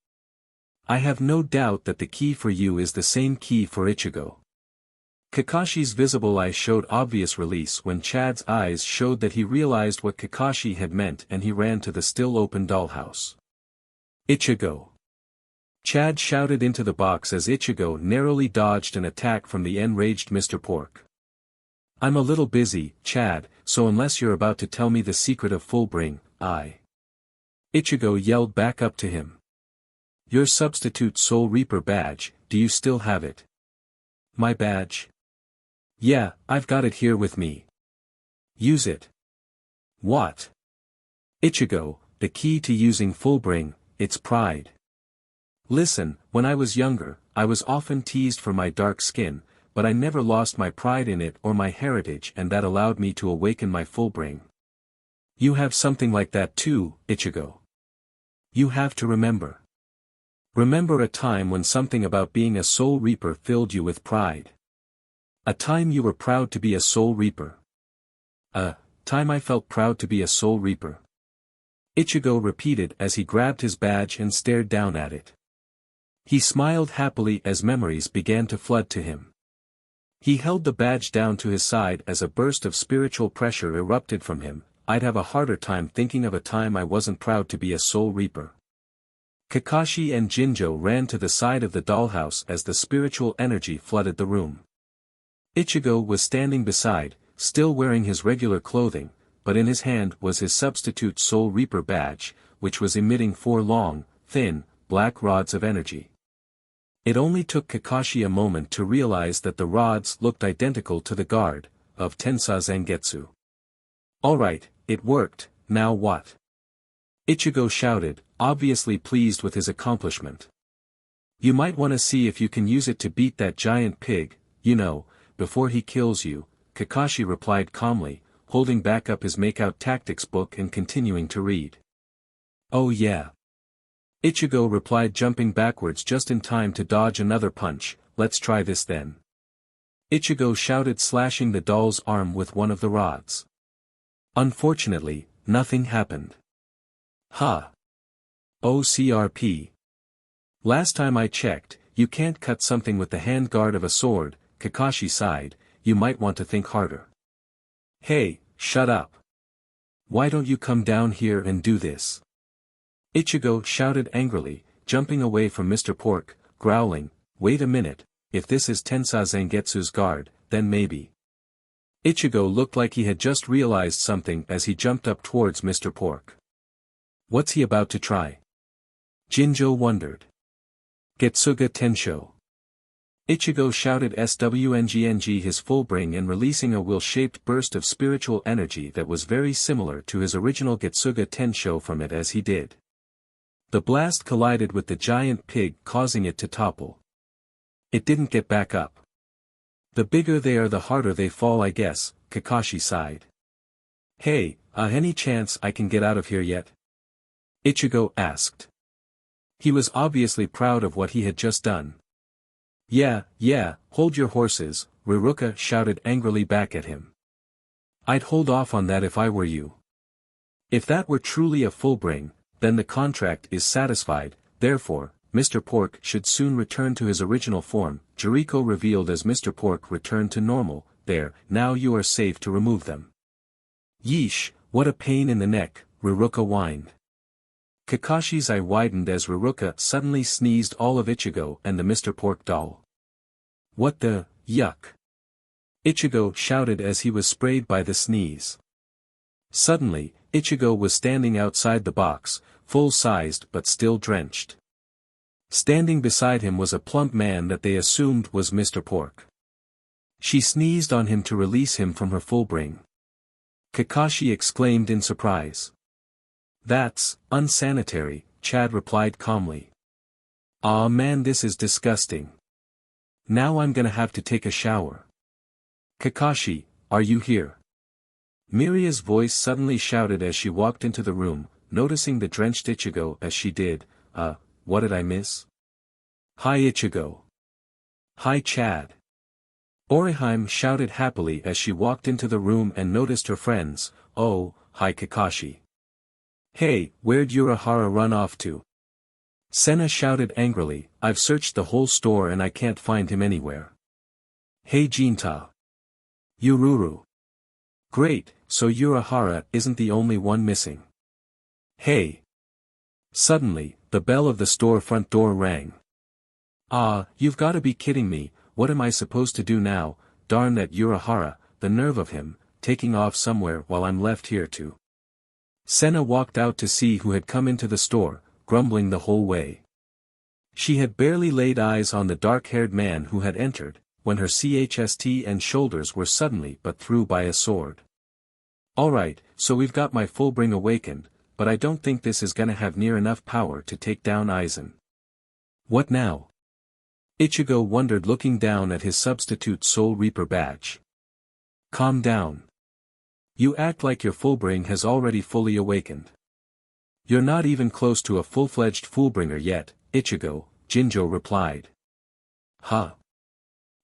I have no doubt that the key for you is the same key for Ichigo. Kakashi's visible eye showed obvious release when Chad's eyes showed that he realized what Kakashi had meant and he ran to the still open dollhouse. Ichigo! Chad shouted into the box as Ichigo narrowly dodged an attack from the enraged Mr. Pork. I'm a little busy, Chad, so unless you're about to tell me the secret of Fullbring, Ichigo yelled back up to him. Your substitute Soul Reaper badge, do you still have it? My badge? Yeah, I've got it here with me. Use it. What? Ichigo, the key to using Fullbring, it's pride. Listen, when I was younger, I was often teased for my dark skin, but I never lost my pride in it or my heritage and that allowed me to awaken my Fullbring. You have something like that too, Ichigo. You have to remember. Remember a time when something about being a Soul Reaper filled you with pride. A time you were proud to be a Soul Reaper. A time I felt proud to be a Soul Reaper. Ichigo repeated as he grabbed his badge and stared down at it. He smiled happily as memories began to flood to him. He held the badge down to his side as a burst of spiritual pressure erupted from him. I'd have a harder time thinking of a time I wasn't proud to be a Soul Reaper. Kakashi and Jinjo ran to the side of the dollhouse as the spiritual energy flooded the room. Ichigo was standing beside, still wearing his regular clothing, but in his hand was his substitute Soul Reaper badge, which was emitting 4 long, thin, black rods of energy. It only took Kakashi a moment to realize that the rods looked identical to the guard of Tensa Zangetsu. Alright, it worked, now what? Ichigo shouted, obviously pleased with his accomplishment. You might want to see if you can use it to beat that giant pig, you know, before he kills you, Kakashi replied calmly, holding back up his makeout tactics book and continuing to read. Oh yeah. Ichigo replied, jumping backwards just in time to dodge another punch. Let's try this then. Ichigo shouted, slashing the doll's arm with one of the rods. Unfortunately, nothing happened. Ha! OCRP. Last time I checked, you can't cut something with the handguard of a sword. Kakashi sighed. You might want to think harder. Hey, shut up. Why don't you come down here and do this? Ichigo shouted angrily, jumping away from Mr. Pork, growling, wait a minute, if this is Tensa Zangetsu's guard, then maybe. Ichigo looked like he had just realized something as he jumped up towards Mr. Pork. What's he about to try? Jinjo wondered. Getsuga Tensho. Ichigo shouted SWNGNG his full bring and releasing a will-shaped burst of spiritual energy that was very similar to his original Getsuga Tensho from it as he did. The blast collided with the giant pig, causing it to topple. It didn't get back up. The bigger they are the harder they fall, I guess, Kakashi sighed. Hey, any chance I can get out of here yet? Ichigo asked. He was obviously proud of what he had just done. Yeah, hold your horses, Rukia shouted angrily back at him. I'd hold off on that if I were you. If that were truly a full bring, then the contract is satisfied, therefore, Mr. Pork should soon return to his original form. Jericho revealed as Mr. Pork returned to normal. There, now you are safe to remove them. Yeesh, what a pain in the neck, Rukia whined. Kakashi's eye widened as Rukia suddenly sneezed all of Ichigo and the Mr. Pork doll. What the, yuck! Ichigo shouted as he was sprayed by the sneeze. Suddenly, Ichigo was standing outside the box, full-sized but still drenched. Standing beside him was a plump man that they assumed was Mr. Pork. She sneezed on him to release him from her full bring. Kakashi exclaimed in surprise. That's unsanitary, Chad replied calmly. Aw man, this is disgusting. Now I'm gonna have to take a shower. Kakashi, are you here? Miria's voice suddenly shouted as she walked into the room, noticing the drenched Ichigo as she did. What did I miss? Hi Ichigo. Hi Chad. Orihime shouted happily as she walked into the room and noticed her friends. Oh, hi Kakashi. Hey, where'd Urahara run off to? Senna shouted angrily, I've searched the whole store and I can't find him anywhere. Hey Jinta. Ururu. Great, so Urahara isn't the only one missing. Hey. Suddenly, the bell of the store front door rang. You've gotta be kidding me, what am I supposed to do now? Darn that Urahara, the nerve of him, taking off somewhere while I'm left here too. Senna walked out to see who had come into the store, grumbling the whole way. She had barely laid eyes on the dark-haired man who had entered, when her chest and shoulders were suddenly but through by a sword. Alright, so we've got my full bring awakened, but I don't think this is gonna have near enough power to take down Aizen. What now? Ichigo wondered, looking down at his substitute Soul Reaper badge. Calm down. You act like your full bring has already fully awakened. You're not even close to a full-fledged Fullbringer yet, Ichigo, Jinjo replied. Huh?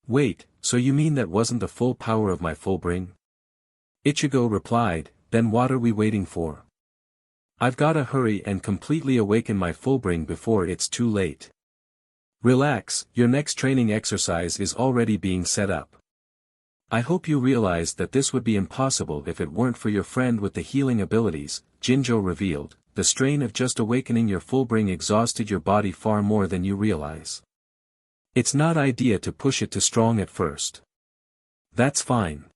Wait, so you mean that wasn't the full power of my full bring? Ichigo replied, then what are we waiting for? I've gotta hurry and completely awaken my full bring before it's too late. Relax, your next training exercise is already being set up. I hope you realized that this would be impossible if it weren't for your friend with the healing abilities, Jinjo revealed. The strain of just awakening your full bring exhausted your body far more than you realize. It's not idea to push it too strong at first. That's fine.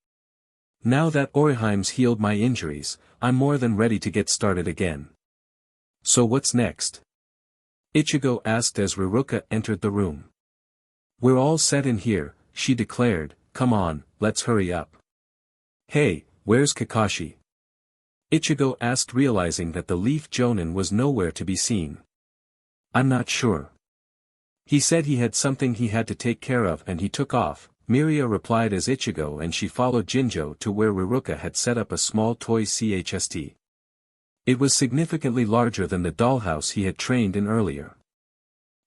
Now that Orihime's healed my injuries, I'm more than ready to get started again. So what's next? Ichigo asked as Rukia entered the room. We're all set in here, she declared, come on, let's hurry up. Hey, where's Kakashi? Ichigo asked, realizing that the Leaf Jonin was nowhere to be seen. I'm not sure. He said he had something he had to take care of and he took off, Miria replied as Ichigo and she followed Jinjo to where Rukia had set up a small toy chest. It was significantly larger than the dollhouse he had trained in earlier.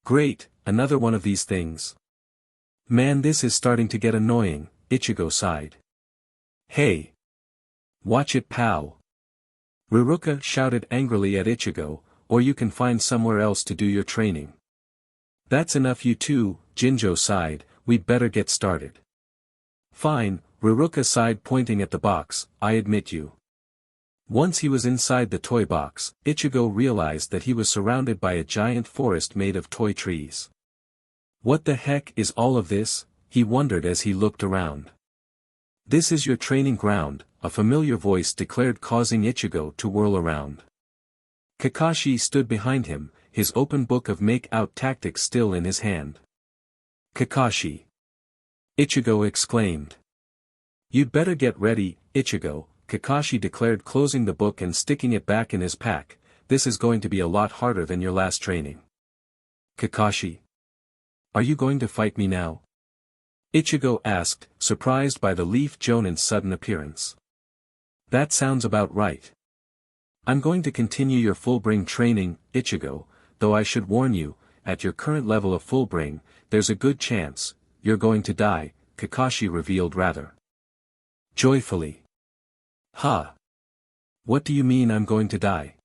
Great, another one of these things. Man, this is starting to get annoying, Ichigo sighed. Hey! Watch it, pal! Rukia shouted angrily at Ichigo, or you can find somewhere else to do your training. That's enough, you two, Jinjo sighed, we'd better get started. Fine, Rukia sighed, pointing at the box, I admit you. Once he was inside the toy box, Ichigo realized that he was surrounded by a giant forest made of toy trees. What the heck is all of this? He wondered as he looked around. This is your training ground, a familiar voice declared, causing Ichigo to whirl around. Kakashi stood behind him, his open book of make-out tactics still in his hand. Kakashi! Ichigo exclaimed. You'd better get ready, Ichigo, Kakashi declared, closing the book and sticking it back in his pack. This is going to be a lot harder than your last training. Kakashi? Are you going to fight me now? Ichigo asked, surprised by the Leaf Jonen's sudden appearance. That sounds about right. I'm going to continue your full-bring training, Ichigo, though I should warn you, at your current level of full-bring, there's a good chance you're going to die, Kakashi revealed rather joyfully. Ha! What do you mean I'm going to die?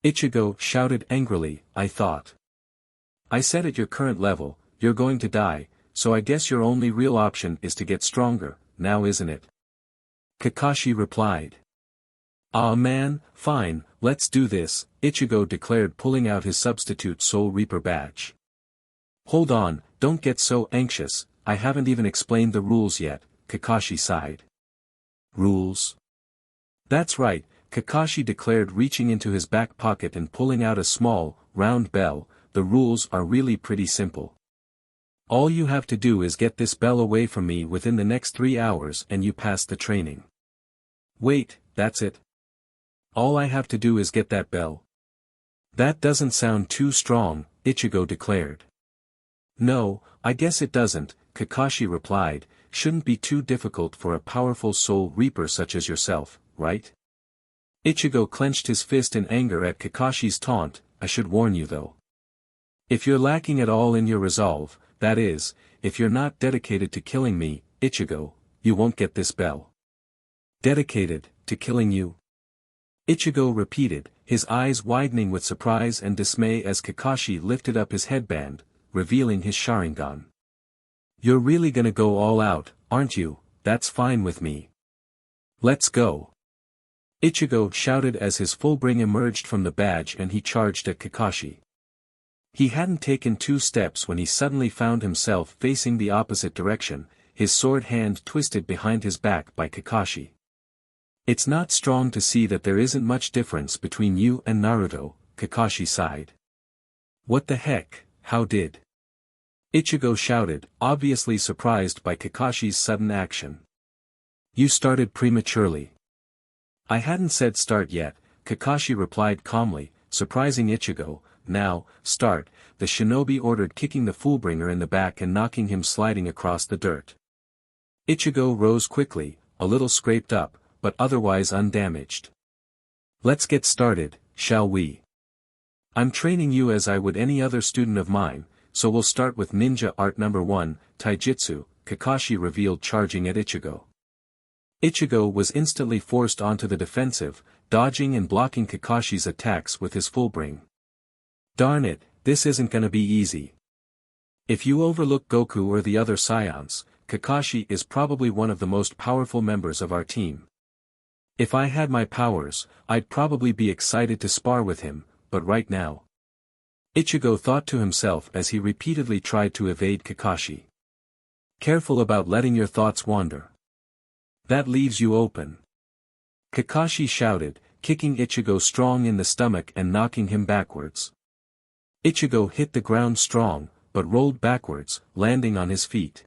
Ichigo shouted angrily, I thought. I said at your current level, you're going to die, so I guess your only real option is to get stronger, now isn't it? Kakashi replied. Ah man, fine, let's do this, Ichigo declared, pulling out his substitute Soul Reaper badge. Hold on, don't get so anxious, I haven't even explained the rules yet, Kakashi sighed. Rules? That's right, Kakashi declared, reaching into his back pocket and pulling out a small, round bell. The rules are really pretty simple. All you have to do is get this bell away from me within the next 3 hours and you pass the training. Wait, that's it? All I have to do is get that bell? That doesn't sound too strong, Ichigo declared. No, I guess it doesn't, Kakashi replied, shouldn't be too difficult for a powerful Soul Reaper such as yourself, right? Ichigo clenched his fist in anger at Kakashi's taunt. I should warn you though. If you're lacking at all in your resolve, that is, if you're not dedicated to killing me, Ichigo, you won't get this bell. Dedicated to killing you? Ichigo repeated, his eyes widening with surprise and dismay as Kakashi lifted up his headband, revealing his Sharingan. You're really gonna go all out, aren't you? That's fine with me. Let's go. Ichigo shouted as his full bring emerged from the badge and he charged at Kakashi. He hadn't taken 2 steps when he suddenly found himself facing the opposite direction, his sword hand twisted behind his back by Kakashi. It's not strong to see that there isn't much difference between you and Naruto, Kakashi sighed. What the heck, how did? Ichigo shouted, obviously surprised by Kakashi's sudden action. You started prematurely. I hadn't said start yet, Kakashi replied calmly, surprising Ichigo. Now, start, the shinobi ordered, kicking the Fullbringer in the back and knocking him sliding across the dirt. Ichigo rose quickly, a little scraped up, but otherwise undamaged. Let's get started, shall we? I'm training you as I would any other student of mine, so we'll start with ninja art number 1, taijutsu, Kakashi revealed, charging at Ichigo. Ichigo was instantly forced onto the defensive, dodging and blocking Kakashi's attacks with his Fullbring. Darn it, this isn't gonna be easy. If you overlook Goku or the other Scions, Kakashi is probably one of the most powerful members of our team. If I had my powers, I'd probably be excited to spar with him, but right now. Ichigo thought to himself as he repeatedly tried to evade Kakashi. Careful about letting your thoughts wander. That leaves you open. Kakashi shouted, kicking Ichigo strong in the stomach and knocking him backwards. Ichigo hit the ground strong, but rolled backwards, landing on his feet.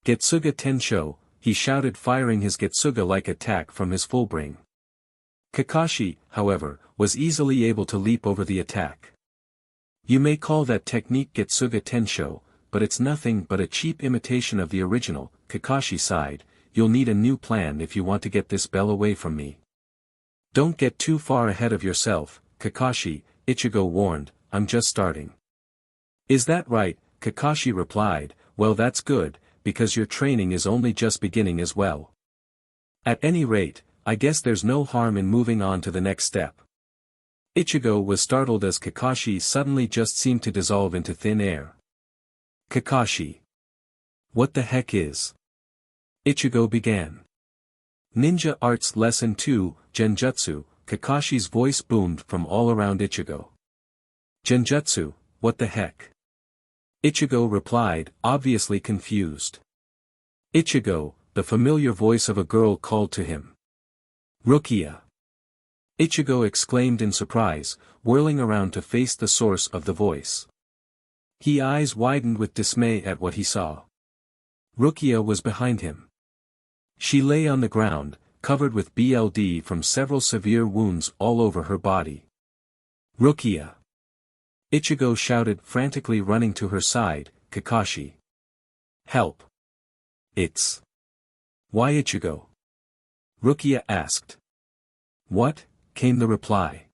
Getsuga Tensho, he shouted, firing his Getsuga-like attack from his Fullbring. Kakashi, however, was easily able to leap over the attack. You may call that technique Getsuga Tensho, but it's nothing but a cheap imitation of the original, Kakashi sighed. You'll need a new plan if you want to get this bell away from me. Don't get too far ahead of yourself, Kakashi, Ichigo warned, I'm just starting. Is that right? Kakashi replied, well that's good, because your training is only just beginning as well. At any rate, I guess there's no harm in moving on to the next step. Ichigo was startled as Kakashi suddenly just seemed to dissolve into thin air. Kakashi. What the heck is? Ichigo began. Ninja Arts Lesson 2, Genjutsu, Kakashi's voice boomed from all around Ichigo. Genjutsu, what the heck? Ichigo replied, obviously confused. Ichigo, the familiar voice of a girl called to him. Rukia. Ichigo exclaimed in surprise, whirling around to face the source of the voice. His eyes widened with dismay at what he saw. Rukia was behind him. She lay on the ground, covered with blood from several severe wounds all over her body. Rukia. Ichigo shouted, frantically running to her side, Kakashi. Help. It's. Why Ichigo? Rukia asked. What? Came the reply.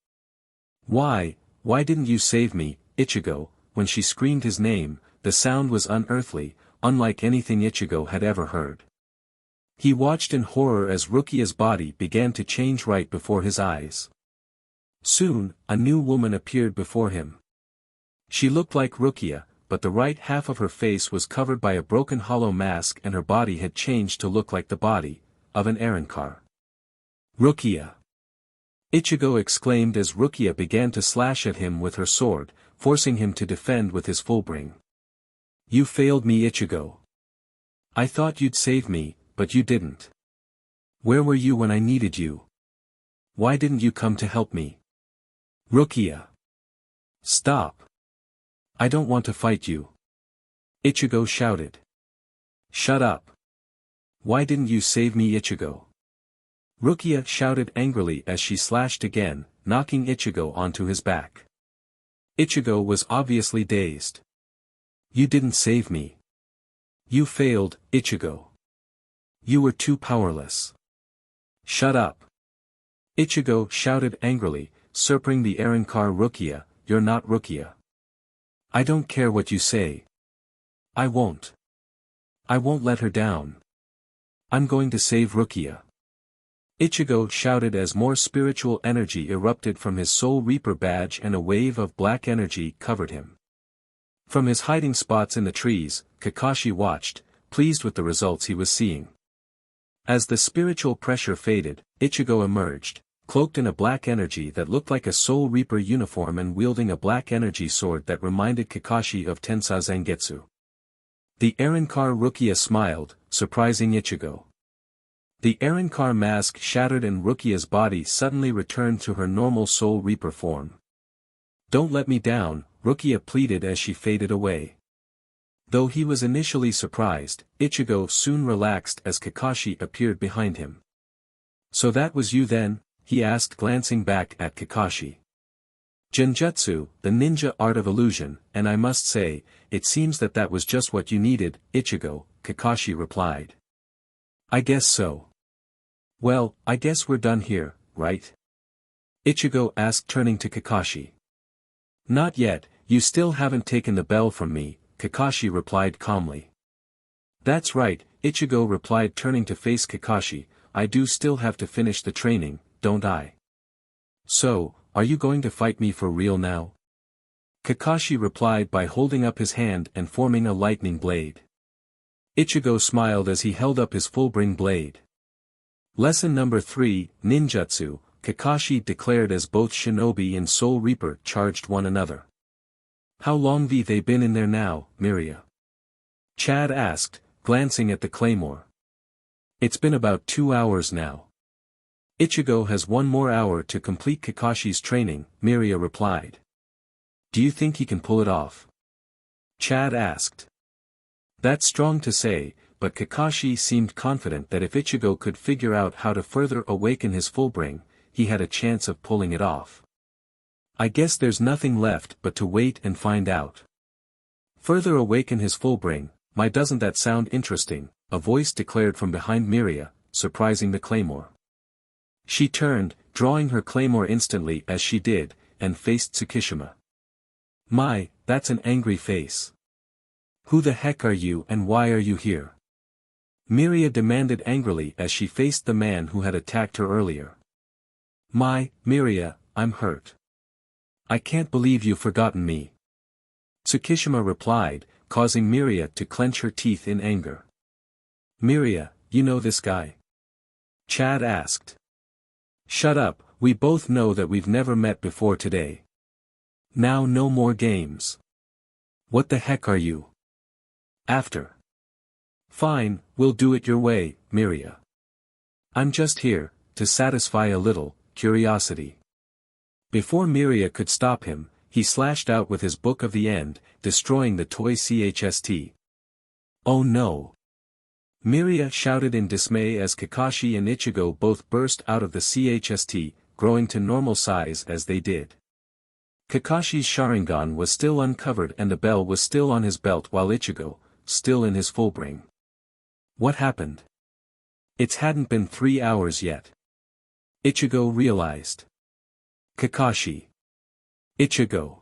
Why didn't you save me, Ichigo? When she screamed his name, the sound was unearthly, unlike anything Ichigo had ever heard. He watched in horror as Rukia's body began to change right before his eyes. Soon, a new woman appeared before him. She looked like Rukia, but the right half of her face was covered by a broken hollow mask and her body had changed to look like the body of an Arrancar. Rukia. Ichigo exclaimed as Rukia began to slash at him with her sword, forcing him to defend with his full bring. You failed me, Ichigo. I thought you'd save me, but you didn't. Where were you when I needed you? Why didn't you come to help me? Rukia. Stop. I don't want to fight you. Ichigo shouted. Shut up. Why didn't you save me, Ichigo? Rukia shouted angrily as she slashed again, knocking Ichigo onto his back. Ichigo was obviously dazed. You didn't save me. You failed, Ichigo. You were too powerless. Shut up. Ichigo shouted angrily, surprising the Arrancar. Rukia, you're not Rukia. I don't care what you say. I won't. I won't let her down. I'm going to save Rukia. Ichigo shouted as more spiritual energy erupted from his Soul Reaper badge and a wave of black energy covered him. From his hiding spots in the trees, Kakashi watched, pleased with the results he was seeing. As the spiritual pressure faded, Ichigo emerged, cloaked in a black energy that looked like a Soul Reaper uniform and wielding a black energy sword that reminded Kakashi of Tensa Zangetsu. The Arrancar. Rukia smiled, surprising Ichigo. The Arrancar mask shattered and Rukia's body suddenly returned to her normal Soul Reaper form. Don't let me down, Rukia pleaded as she faded away. Though he was initially surprised, Ichigo soon relaxed as Kakashi appeared behind him. So that was you then? He asked, glancing back at Kakashi. Genjutsu, the ninja art of illusion, and I must say, it seems that was just what you needed, Ichigo, Kakashi replied. I guess so. Well, I guess we're done here, right? Ichigo asked, turning to Kakashi. Not yet, you still haven't taken the bell from me, Kakashi replied calmly. That's right, Ichigo replied, turning to face Kakashi, I do still have to finish the training, don't I? So, are you going to fight me for real now? Kakashi replied by holding up his hand and forming a lightning blade. Ichigo smiled as he held up his full-bring blade. Lesson number 3, Ninjutsu, Kakashi declared as both Shinobi and Soul Reaper charged one another. How long have they been in there now, Miria? Chad asked, glancing at the claymore. It's been about 2 hours now. Ichigo has 1 more hour to complete Kakashi's training, Miria replied. Do you think he can pull it off? Chad asked. That's strong to say, but Kakashi seemed confident that if Ichigo could figure out how to further awaken his fullbring, he had a chance of pulling it off. I guess there's nothing left but to wait and find out. Further awaken his fullbring, doesn't that sound interesting, a voice declared from behind Miria, surprising the claymore. She turned, drawing her claymore instantly as she did, and faced Tsukishima. My, that's an angry face. Who the heck are you and why are you here? Miria demanded angrily as she faced the man who had attacked her earlier. My, Miria, I'm hurt. I can't believe you've forgotten me. Tsukishima replied, causing Miria to clench her teeth in anger. Miria, you know this guy? Chad asked. Shut up, we both know that we've never met before today. Now no more games. What the heck are you? After. Fine, we'll do it your way, Miria. I'm just here, to satisfy a little curiosity. Before Miria could stop him, he slashed out with his Book of the End, destroying the toy chst. Oh no! Miria shouted in dismay as Kakashi and Ichigo both burst out of the chst, growing to normal size as they did. Kakashi's Sharingan was still uncovered and the bell was still on his belt while Ichigo, still in his full bring. What happened? It hadn't been 3 hours yet. Ichigo realized. Kakashi. Ichigo.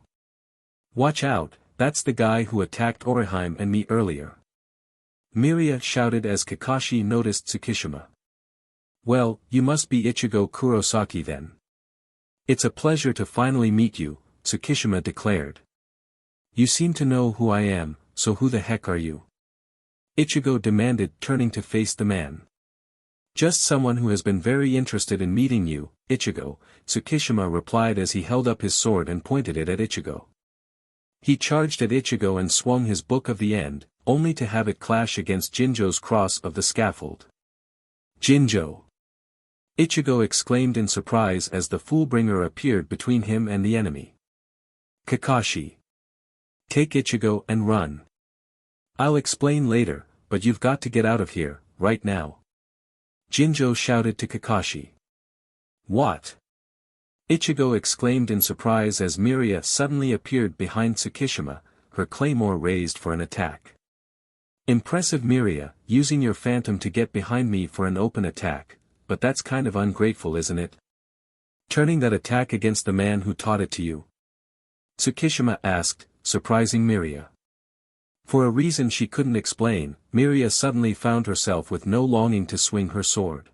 Watch out, that's the guy who attacked Orihime and me earlier. Miria shouted as Kakashi noticed Tsukishima. Well, you must be Ichigo Kurosaki then. It's a pleasure to finally meet you, Tsukishima declared. You seem to know who I am, so who the heck are you? Ichigo demanded, turning to face the man. Just someone who has been very interested in meeting you, Ichigo, Tsukishima replied as he held up his sword and pointed it at Ichigo. He charged at Ichigo and swung his Book of the End, only to have it clash against Jinjo's cross of the scaffold. Jinjo! Ichigo exclaimed in surprise as the Fullbringer appeared between him and the enemy. Kakashi. Take Ichigo and run. I'll explain later, but you've got to get out of here, right now. Jinjo shouted to Kakashi. What? Ichigo exclaimed in surprise as Miria suddenly appeared behind Tsukishima, her claymore raised for an attack. Impressive Miria, using your phantom to get behind me for an open attack, but that's kind of ungrateful isn't it? Turning that attack against the man who taught it to you? Tsukishima asked, surprising Miria. For a reason she couldn't explain, Miria suddenly found herself with no longing to swing her sword.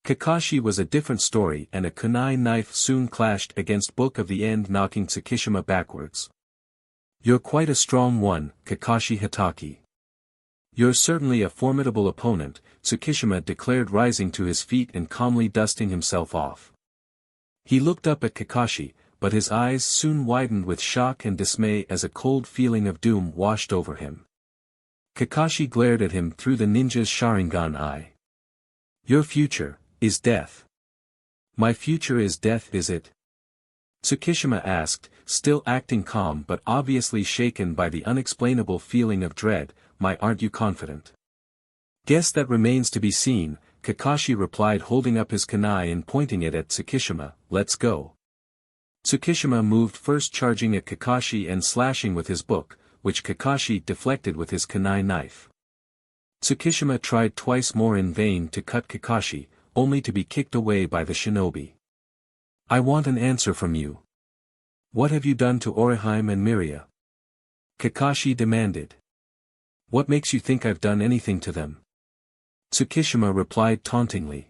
Kakashi was a different story and a kunai knife soon clashed against Book of the End knocking Tsukishima backwards. You're quite a strong one, Kakashi Hatake. You're certainly a formidable opponent, Tsukishima declared rising to his feet and calmly dusting himself off. He looked up at Kakashi, but his eyes soon widened with shock and dismay as a cold feeling of doom washed over him. Kakashi glared at him through the ninja's Sharingan eye. Your future is death. My future is death, is it? Tsukishima asked, still acting calm but obviously shaken by the unexplainable feeling of dread. My, aren't you confident? Guess that remains to be seen, Kakashi replied, holding up his kunai and pointing it at Tsukishima. Let's go. Tsukishima moved first, charging at Kakashi and slashing with his book, which Kakashi deflected with his kunai knife. Tsukishima tried twice more in vain to cut Kakashi, only to be kicked away by the shinobi. I want an answer from you. What have you done to Orihime and Miria? Kakashi demanded. What makes you think I've done anything to them? Tsukishima replied tauntingly.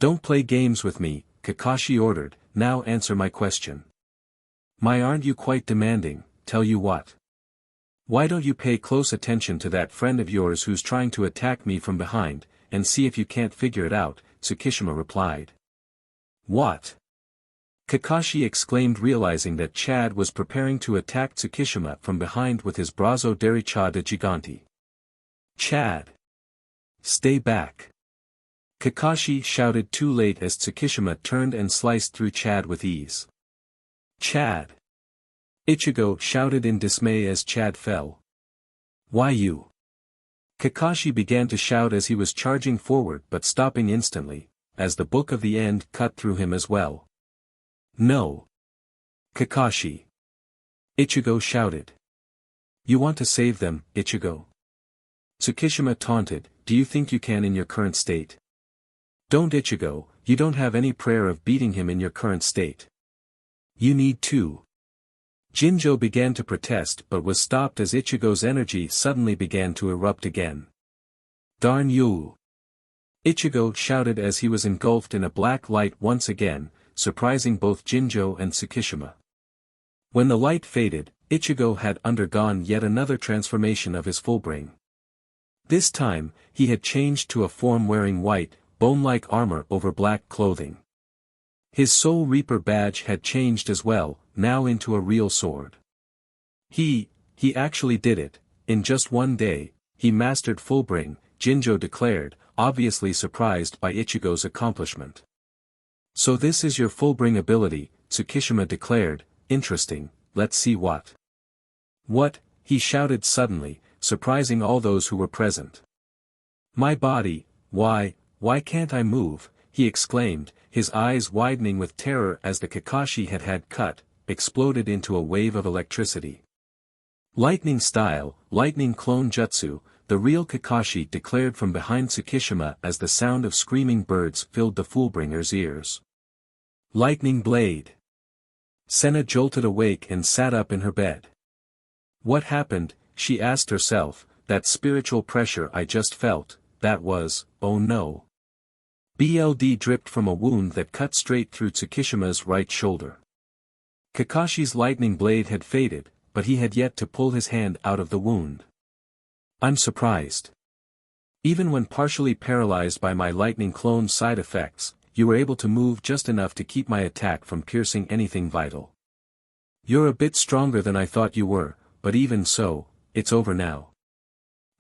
Don't play games with me, Kakashi ordered, now answer my question. My, aren't you quite demanding? Tell you what. Why don't you pay close attention to that friend of yours who's trying to attack me from behind, and see if you can't figure it out, Tsukishima replied. What? Kakashi exclaimed, realizing that Chad was preparing to attack Tsukishima from behind with his Brazo Dericha de Gigante. Chad! Stay back! Kakashi shouted too late as Tsukishima turned and sliced through Chad with ease. Chad! Ichigo shouted in dismay as Chad fell. Why you? Kakashi began to shout as he was charging forward but stopping instantly, as the Book of the End cut through him as well. No! Kakashi! Ichigo shouted. You want to save them, Ichigo? Tsukishima taunted, do you think you can in your current state? Don't, Ichigo, you don't have any prayer of beating him in your current state. You need to. Jinjo began to protest but was stopped as Ichigo's energy suddenly began to erupt again. Darn you! Ichigo shouted as he was engulfed in a black light once again, surprising both Jinjo and Tsukishima. When the light faded, Ichigo had undergone yet another transformation of his full brain. This time, he had changed to a form wearing white, bone-like armor over black clothing. His Soul Reaper badge had changed as well, now into a real sword. He actually did it, in just one day, he mastered Fullbring, Jinjo declared, obviously surprised by Ichigo's accomplishment. So this is your Fullbring ability, Tsukishima declared, interesting, let's see what. What, he shouted suddenly, surprising all those who were present. My body, why can't I move, he exclaimed, his eyes widening with terror as the Kakashi had cut, exploded into a wave of electricity. Lightning style, lightning clone jutsu, the real Kakashi declared from behind Tsukishima as the sound of screaming birds filled the Fullbringer's ears. Lightning blade. Senna jolted awake and sat up in her bed. What happened, she asked herself, that spiritual pressure I just felt, that was, oh no. BLD dripped from a wound that cut straight through Tsukishima's right shoulder. Kakashi's lightning blade had faded, but he had yet to pull his hand out of the wound. I'm surprised. Even when partially paralyzed by my lightning clone side effects, you were able to move just enough to keep my attack from piercing anything vital. You're a bit stronger than I thought you were, but even so, it's over now.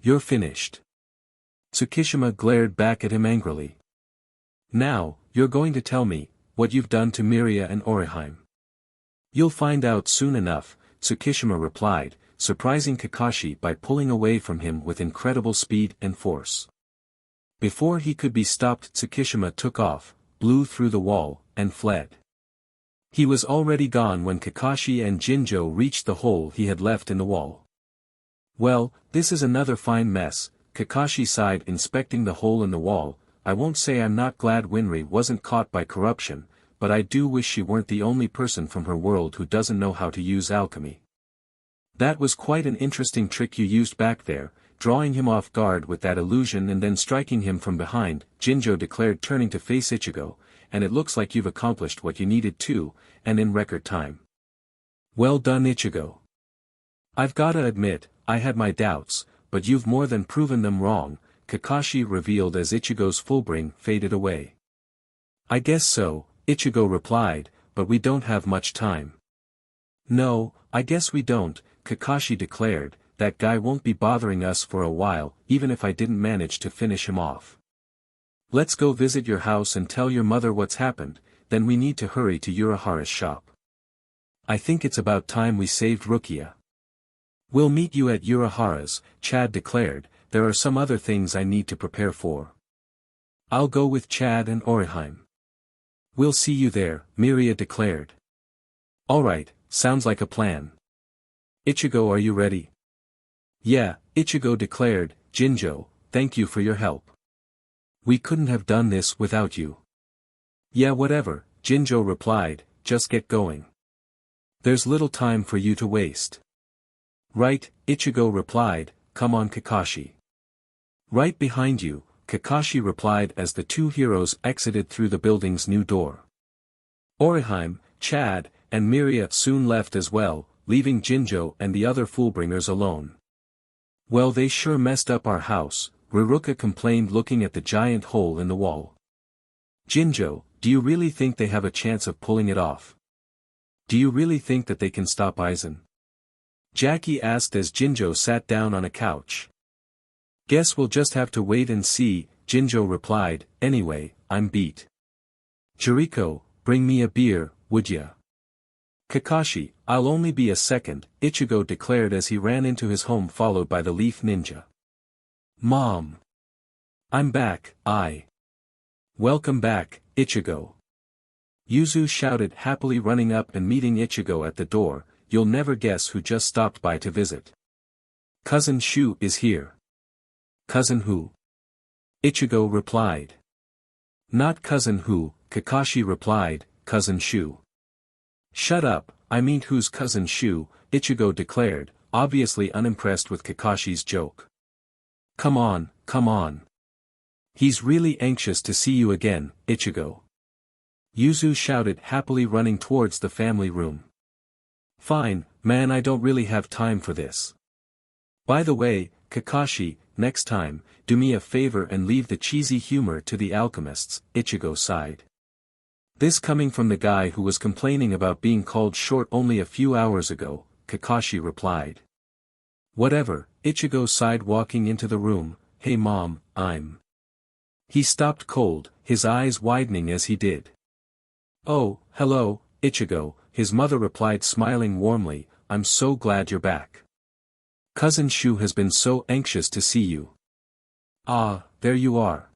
You're finished. Tsukishima glared back at him angrily. Now, you're going to tell me, what you've done to Miria and Orihime. You'll find out soon enough, Tsukishima replied, surprising Kakashi by pulling away from him with incredible speed and force. Before he could be stopped, Tsukishima took off, blew through the wall, and fled. He was already gone when Kakashi and Jinjo reached the hole he had left in the wall. Well, this is another fine mess, Kakashi sighed, inspecting the hole in the wall. I won't say I'm not glad Winry wasn't caught by corruption, but I do wish she weren't the only person from her world who doesn't know how to use alchemy. That was quite an interesting trick you used back there, drawing him off guard with that illusion and then striking him from behind, Jinjo declared, turning to face Ichigo, and it looks like you've accomplished what you needed to, and in record time. Well done, Ichigo. I've gotta admit, I had my doubts, but you've more than proven them wrong, Kakashi revealed as Ichigo's Fullbring faded away. I guess so, Ichigo replied, but we don't have much time. No, I guess we don't, Kakashi declared, that guy won't be bothering us for a while, even if I didn't manage to finish him off. Let's go visit your house and tell your mother what's happened, then we need to hurry to Urahara's shop. I think it's about time we saved Rukia. We'll meet you at Urahara's, Chad declared, there are some other things I need to prepare for. I'll go with Chad and Orihime. We'll see you there, Miria declared. Alright, sounds like a plan. Ichigo, are you ready? Yeah, Ichigo declared, Jinjo, thank you for your help. We couldn't have done this without you. Yeah, whatever, Jinjo replied, just get going. There's little time for you to waste. Right, Ichigo replied, come on Kakashi. Right behind you, Kakashi replied as the two heroes exited through the building's new door. Orihime, Chad, and Miria soon left as well, leaving Jinjo and the other Fullbringers alone. Well, they sure messed up our house, Rukia complained, looking at the giant hole in the wall. Jinjo, do you really think they have a chance of pulling it off? Do you really think that they can stop Aizen? Jackie asked as Jinjo sat down on a couch. Guess we'll just have to wait and see, Jinjo replied, anyway, I'm beat. Juriko, bring me a beer, would ya? Kakashi, I'll only be a second, Ichigo declared as he ran into his home followed by the Leaf Ninja. Mom! I'm back, Welcome back, Ichigo. Yuzu shouted, happily running up and meeting Ichigo at the door. You'll never guess who just stopped by to visit. Cousin Shu is here. Cousin who? Ichigo replied. Not cousin who, Kakashi replied, cousin Shu. Shut up, I mean who's cousin Shu, Ichigo declared, obviously unimpressed with Kakashi's joke. Come on, come on. He's really anxious to see you again, Ichigo. Yuzu shouted happily running towards the family room. Fine, man, I don't really have time for this. By the way, Kakashi, next time, do me a favor and leave the cheesy humor to the alchemists, Ichigo sighed. This coming from the guy who was complaining about being called short only a few hours ago, Kakashi replied. Whatever, Ichigo sighed walking into the room. Hey mom, I'm. He stopped cold, his eyes widening as he did. Oh, hello, Ichigo, his mother replied smiling warmly, I'm so glad you're back. Cousin Shu has been so anxious to see you. Ah, there you are.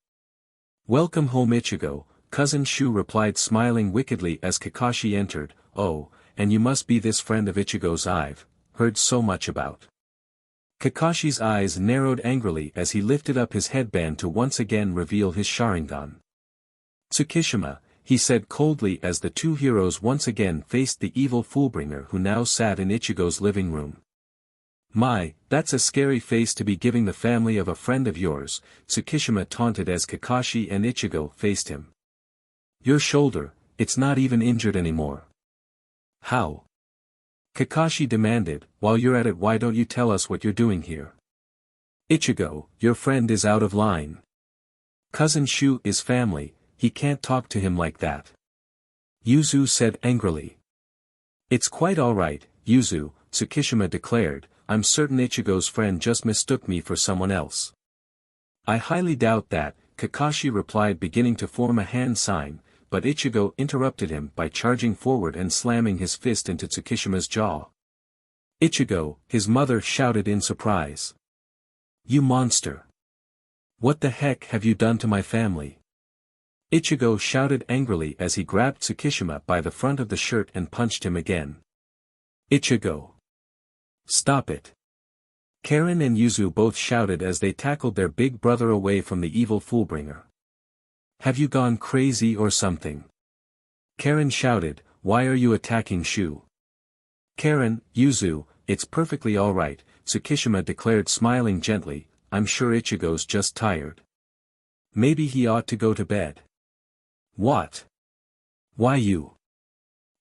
Welcome home Ichigo, cousin Shu replied smiling wickedly as Kakashi entered. Oh, and you must be this friend of Ichigo's I've heard so much about. Kakashi's eyes narrowed angrily as he lifted up his headband to once again reveal his Sharingan. Tsukishima, he said coldly as the two heroes once again faced the evil Fullbringer who now sat in Ichigo's living room. My, that's a scary face to be giving the family of a friend of yours, Tsukishima taunted as Kakashi and Ichigo faced him. Your shoulder, it's not even injured anymore. How? Kakashi demanded, while you're at it why don't you tell us what you're doing here? Ichigo, your friend is out of line. Cousin Shu is family, he can't talk to him like that. Yuzu said angrily. It's quite alright, Yuzu, Tsukishima declared, I'm certain Ichigo's friend just mistook me for someone else. I highly doubt that, Kakashi replied beginning to form a hand sign, but Ichigo interrupted him by charging forward and slamming his fist into Tsukishima's jaw. Ichigo, his mother shouted in surprise. You monster! What the heck have you done to my family? Ichigo shouted angrily as he grabbed Tsukishima by the front of the shirt and punched him again. Ichigo! Stop it! Karen and Yuzu both shouted as they tackled their big brother away from the evil Fullbringer. Have you gone crazy or something? Karen shouted, why are you attacking Shu? Karen, Yuzu, it's perfectly alright, Tsukishima declared smiling gently, I'm sure Ichigo's just tired. Maybe he ought to go to bed. What? Why you?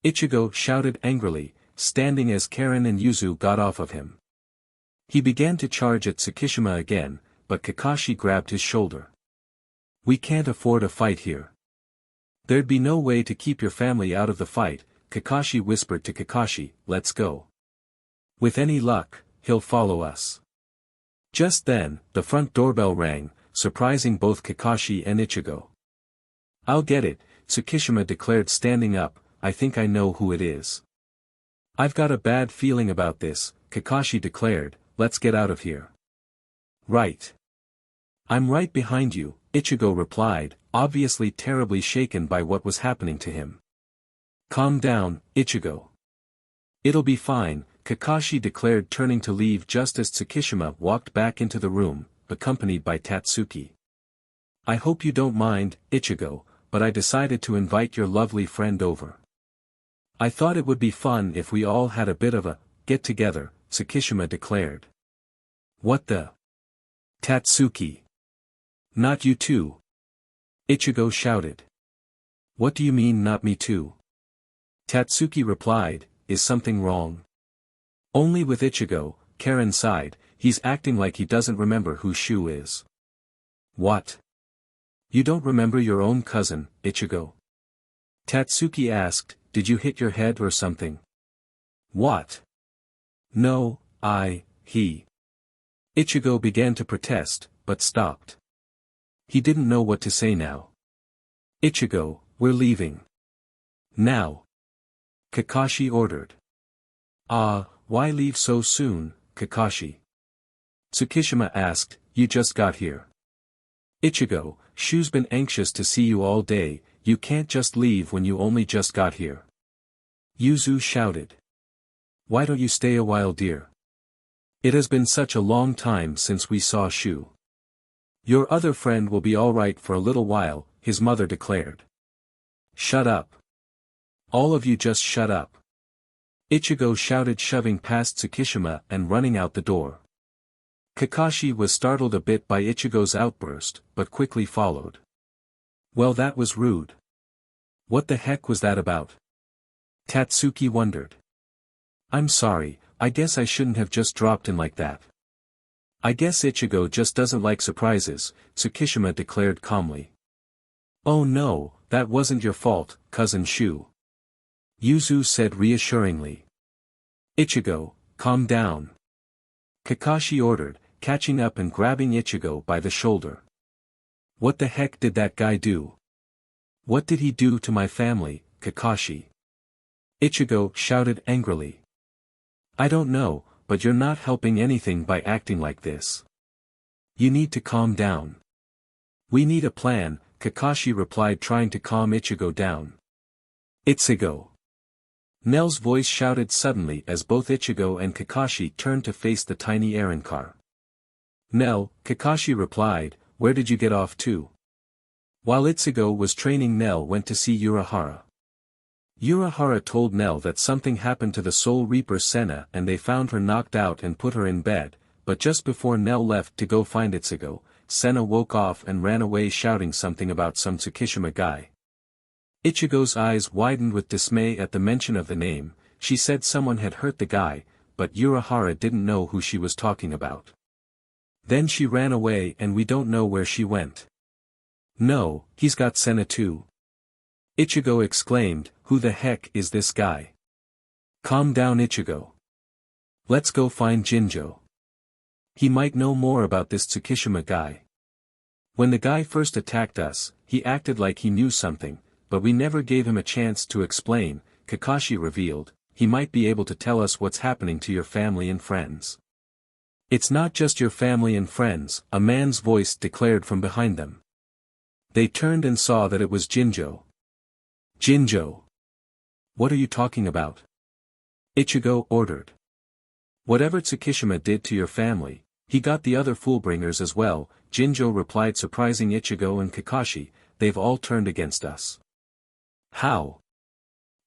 Ichigo shouted angrily, standing as Karen and Yuzu got off of him. He began to charge at Tsukishima again, but Kakashi grabbed his shoulder. We can't afford a fight here. There'd be no way to keep your family out of the fight, Kakashi whispered to Kakashi, let's go. With any luck, he'll follow us. Just then, the front doorbell rang, surprising both Kakashi and Ichigo. I'll get it, Tsukishima declared standing up, I think I know who it is. I've got a bad feeling about this, Kakashi declared, let's get out of here. Right. I'm right behind you, Ichigo replied, obviously terribly shaken by what was happening to him. Calm down, Ichigo. It'll be fine, Kakashi declared turning to leave just as Tsukishima walked back into the room, accompanied by Tatsuki. I hope you don't mind, Ichigo, but I decided to invite your lovely friend over. I thought it would be fun if we all had a bit of a get-together, Tsukishima declared. What the? Tatsuki. Not you too. Ichigo shouted. What do you mean not me too? Tatsuki replied, is something wrong? Only with Ichigo, Karen sighed, he's acting like he doesn't remember who Shu is. What? You don't remember your own cousin, Ichigo? Tatsuki asked, did you hit your head or something? What? No, he. Ichigo began to protest, but stopped. He didn't know what to say now. Ichigo, we're leaving. Now. Kakashi ordered. Why leave so soon, Kakashi? Tsukishima asked, you just got here. Ichigo, Shu's been anxious to see you all day, you can't just leave when you only just got here. Yuzu shouted. Why don't you stay a while dear? It has been such a long time since we saw Shu. Your other friend will be alright for a little while, his mother declared. Shut up. All of you just shut up. Ichigo shouted, shoving past Tsukishima and running out the door. Kakashi was startled a bit by Ichigo's outburst, but quickly followed. Well, that was rude. What the heck was that about? Tatsuki wondered. I'm sorry, I guess I shouldn't have just dropped in like that. I guess Ichigo just doesn't like surprises, Tsukishima declared calmly. Oh no, that wasn't your fault, cousin Shu. Yuzu said reassuringly. Ichigo, calm down. Kakashi ordered, catching up and grabbing Ichigo by the shoulder. What the heck did that guy do? What did he do to my family, Kakashi? Ichigo shouted angrily. I don't know, but you're not helping anything by acting like this. You need to calm down. We need a plan, Kakashi replied, trying to calm Ichigo down. Ichigo. Nell's voice shouted suddenly as both Ichigo and Kakashi turned to face the tiny errand car. Nell, Kakashi replied, where did you get off to? While Ichigo was training, Nell went to see Urahara. Urahara told Nell that something happened to the Soul Reaper Senna and they found her knocked out and put her in bed, but just before Nell left to go find Ichigo, Senna woke off and ran away shouting something about some Tsukishima guy. Ichigo's eyes widened with dismay at the mention of the name. She said someone had hurt the guy, but Urahara didn't know who she was talking about. Then she ran away and we don't know where she went. No, he's got Senna too. Ichigo exclaimed, who the heck is this guy? Calm down, Ichigo. Let's go find Jinjo. He might know more about this Tsukishima guy. When the guy first attacked us, he acted like he knew something, but we never gave him a chance to explain, Kakashi revealed. He might be able to tell us what's happening to your family and friends. It's not just your family and friends, a man's voice declared from behind them. They turned and saw that it was Jinjo. Jinjo. What are you talking about? Ichigo ordered. Whatever Tsukishima did to your family, he got the other Fullbringers as well, Jinjo replied, surprising Ichigo and Kakashi. They've all turned against us. How?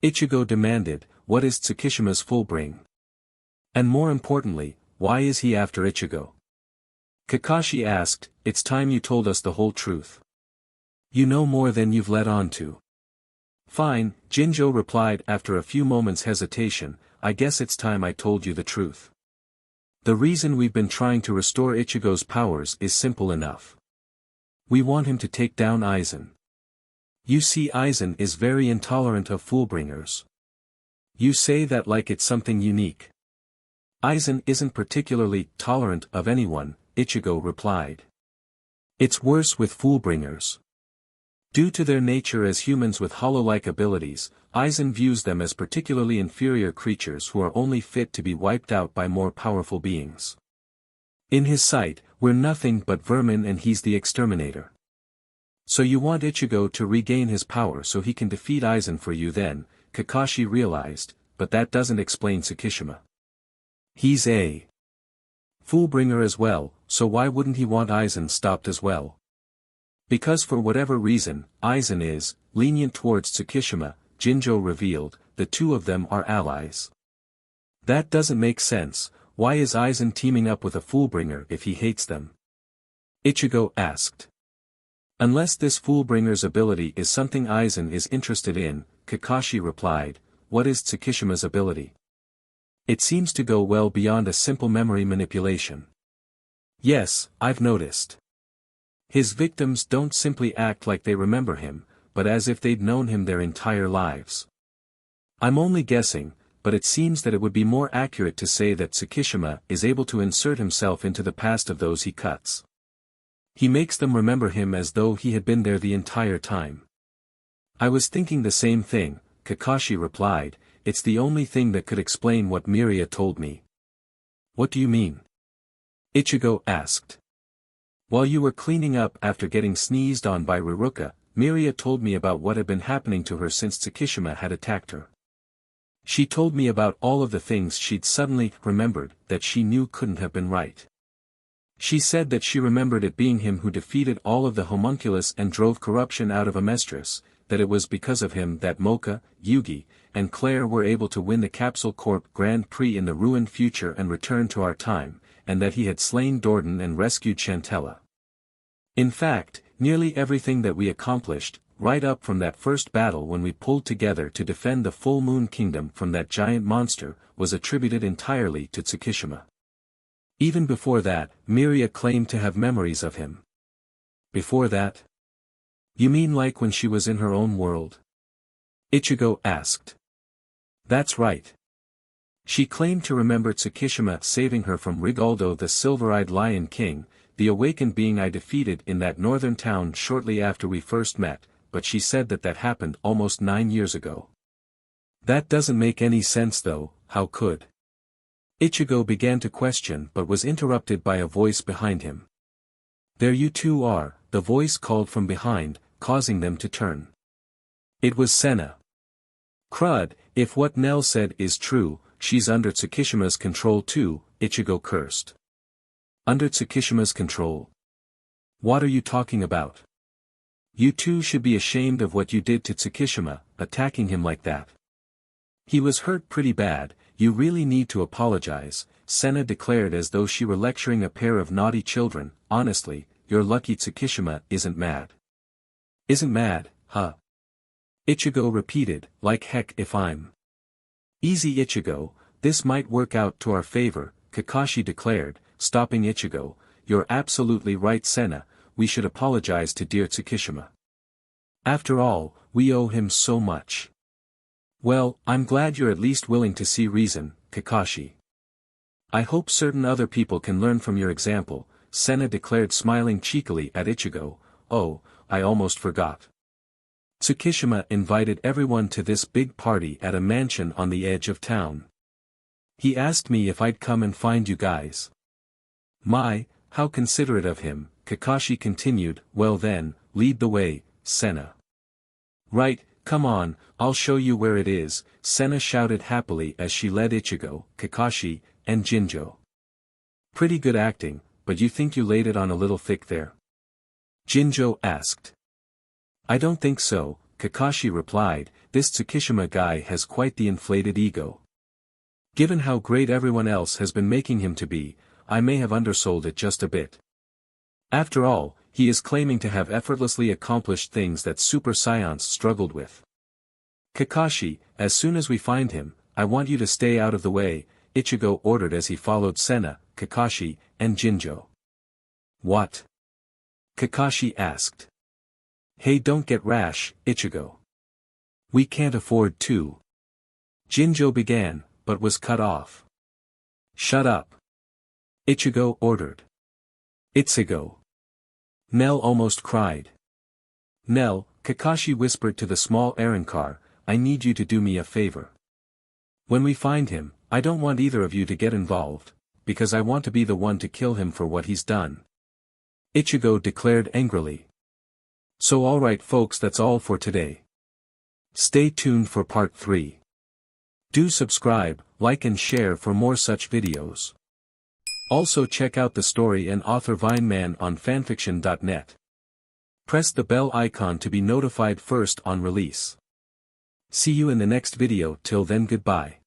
Ichigo demanded, what is Tsukishima's Fullbring? And more importantly, why is he after Ichigo? Kakashi asked, it's time you told us the whole truth. You know more than you've let on to. Fine, Jinjo replied after a few moments' hesitation, I guess it's time I told you the truth. The reason we've been trying to restore Ichigo's powers is simple enough. We want him to take down Aizen. You see, Aizen is very intolerant of Fullbringers. You say that like it's something unique. Aizen isn't particularly tolerant of anyone, Ichigo replied. It's worse with Fullbringers. Due to their nature as humans with hollow-like abilities, Aizen views them as particularly inferior creatures who are only fit to be wiped out by more powerful beings. In his sight, we're nothing but vermin and he's the exterminator. So you want Ichigo to regain his power so he can defeat Aizen for you then, Kakashi realized, but that doesn't explain Tsukishima. He's a Fullbringer as well, so why wouldn't he want Aizen stopped as well? Because for whatever reason, Aizen is lenient towards Tsukishima, Jinjo revealed, the two of them are allies. That doesn't make sense, why is Aizen teaming up with a Fullbringer if he hates them? Ichigo asked. Unless this Fullbringer's ability is something Aizen is interested in, Kakashi replied, what is Tsukishima's ability? It seems to go well beyond a simple memory manipulation. Yes, I've noticed. His victims don't simply act like they remember him, but as if they'd known him their entire lives. I'm only guessing, but it seems that it would be more accurate to say that Tsukishima is able to insert himself into the past of those he cuts. He makes them remember him as though he had been there the entire time. I was thinking the same thing, Kakashi replied, it's the only thing that could explain what Miria told me. What do you mean? Ichigo asked. While you were cleaning up after getting sneezed on by Rukia, Miria told me about what had been happening to her since Tsukishima had attacked her. She told me about all of the things she'd suddenly remembered that she knew couldn't have been right. She said that she remembered it being him who defeated all of the homunculus and drove corruption out of Amestris, that it was because of him that Mocha, Yugi, and Claire were able to win the Capsule Corp Grand Prix in the ruined future and return to our time, and that he had slain Dorden and rescued Chantella. In fact, nearly everything that we accomplished, right up from that first battle when we pulled together to defend the Full Moon Kingdom from that giant monster, was attributed entirely to Tsukishima. Even before that, Miria claimed to have memories of him. Before that? You mean like when she was in her own world? Ichigo asked. That's right. She claimed to remember Tsukishima saving her from Rigaldo the Silver-Eyed Lion King, the awakened being I defeated in that northern town shortly after we first met, but she said that that happened almost 9 years ago. That doesn't make any sense though, how could? Ichigo began to question but was interrupted by a voice behind him. There you two are, the voice called from behind, causing them to turn. It was Senna. Crud, if what Nell said is true, she's under Tsukishima's control too, Ichigo cursed. Under Tsukishima's control? What are you talking about? You two should be ashamed of what you did to Tsukishima, attacking him like that. He was hurt pretty bad, you really need to apologize, Senna declared as though she were lecturing a pair of naughty children. Honestly, you're lucky Tsukishima isn't mad. Isn't mad, huh? Ichigo repeated, like heck if I'm. Easy Ichigo, this might work out to our favor, Kakashi declared, stopping Ichigo. You're absolutely right Senna, we should apologize to dear Tsukishima. After all, we owe him so much. Well, I'm glad you're at least willing to see reason, Kakashi. I hope certain other people can learn from your example, Senna declared smiling cheekily at Ichigo. Oh, I almost forgot. Tsukishima invited everyone to this big party at a mansion on the edge of town. He asked me if I'd come and find you guys. My, how considerate of him, Kakashi continued. Well then, lead the way, Senna. Right, come on, I'll show you where it is, Senna shouted happily as she led Ichigo, Kakashi, and Jinjo. Pretty good acting, but you think you laid it on a little thick there? Jinjo asked. I don't think so, Kakashi replied, this Tsukishima guy has quite the inflated ego. Given how great everyone else has been making him to be, I may have undersold it just a bit. After all, he is claiming to have effortlessly accomplished things that Super Saiyans struggled with. Kakashi, as soon as we find him, I want you to stay out of the way, Ichigo ordered as he followed Senna, Kakashi, and Jinjo. What? Kakashi asked. Hey, don't get rash, Ichigo. We can't afford to. Jinjo began, but was cut off. Shut up. Ichigo ordered. Ichigo. Nell almost cried. Nell, Kakashi whispered to the small errand car, I need you to do me a favor. When we find him, I don't want either of you to get involved, because I want to be the one to kill him for what he's done. Ichigo declared angrily. So alright folks, that's all for today. Stay tuned for part 3. Do subscribe, like and share for more such videos. Also check out the story and author Vineman on FANFICTIONnet. Press the bell icon to be notified first on release. See you in the next video. Till then, goodbye.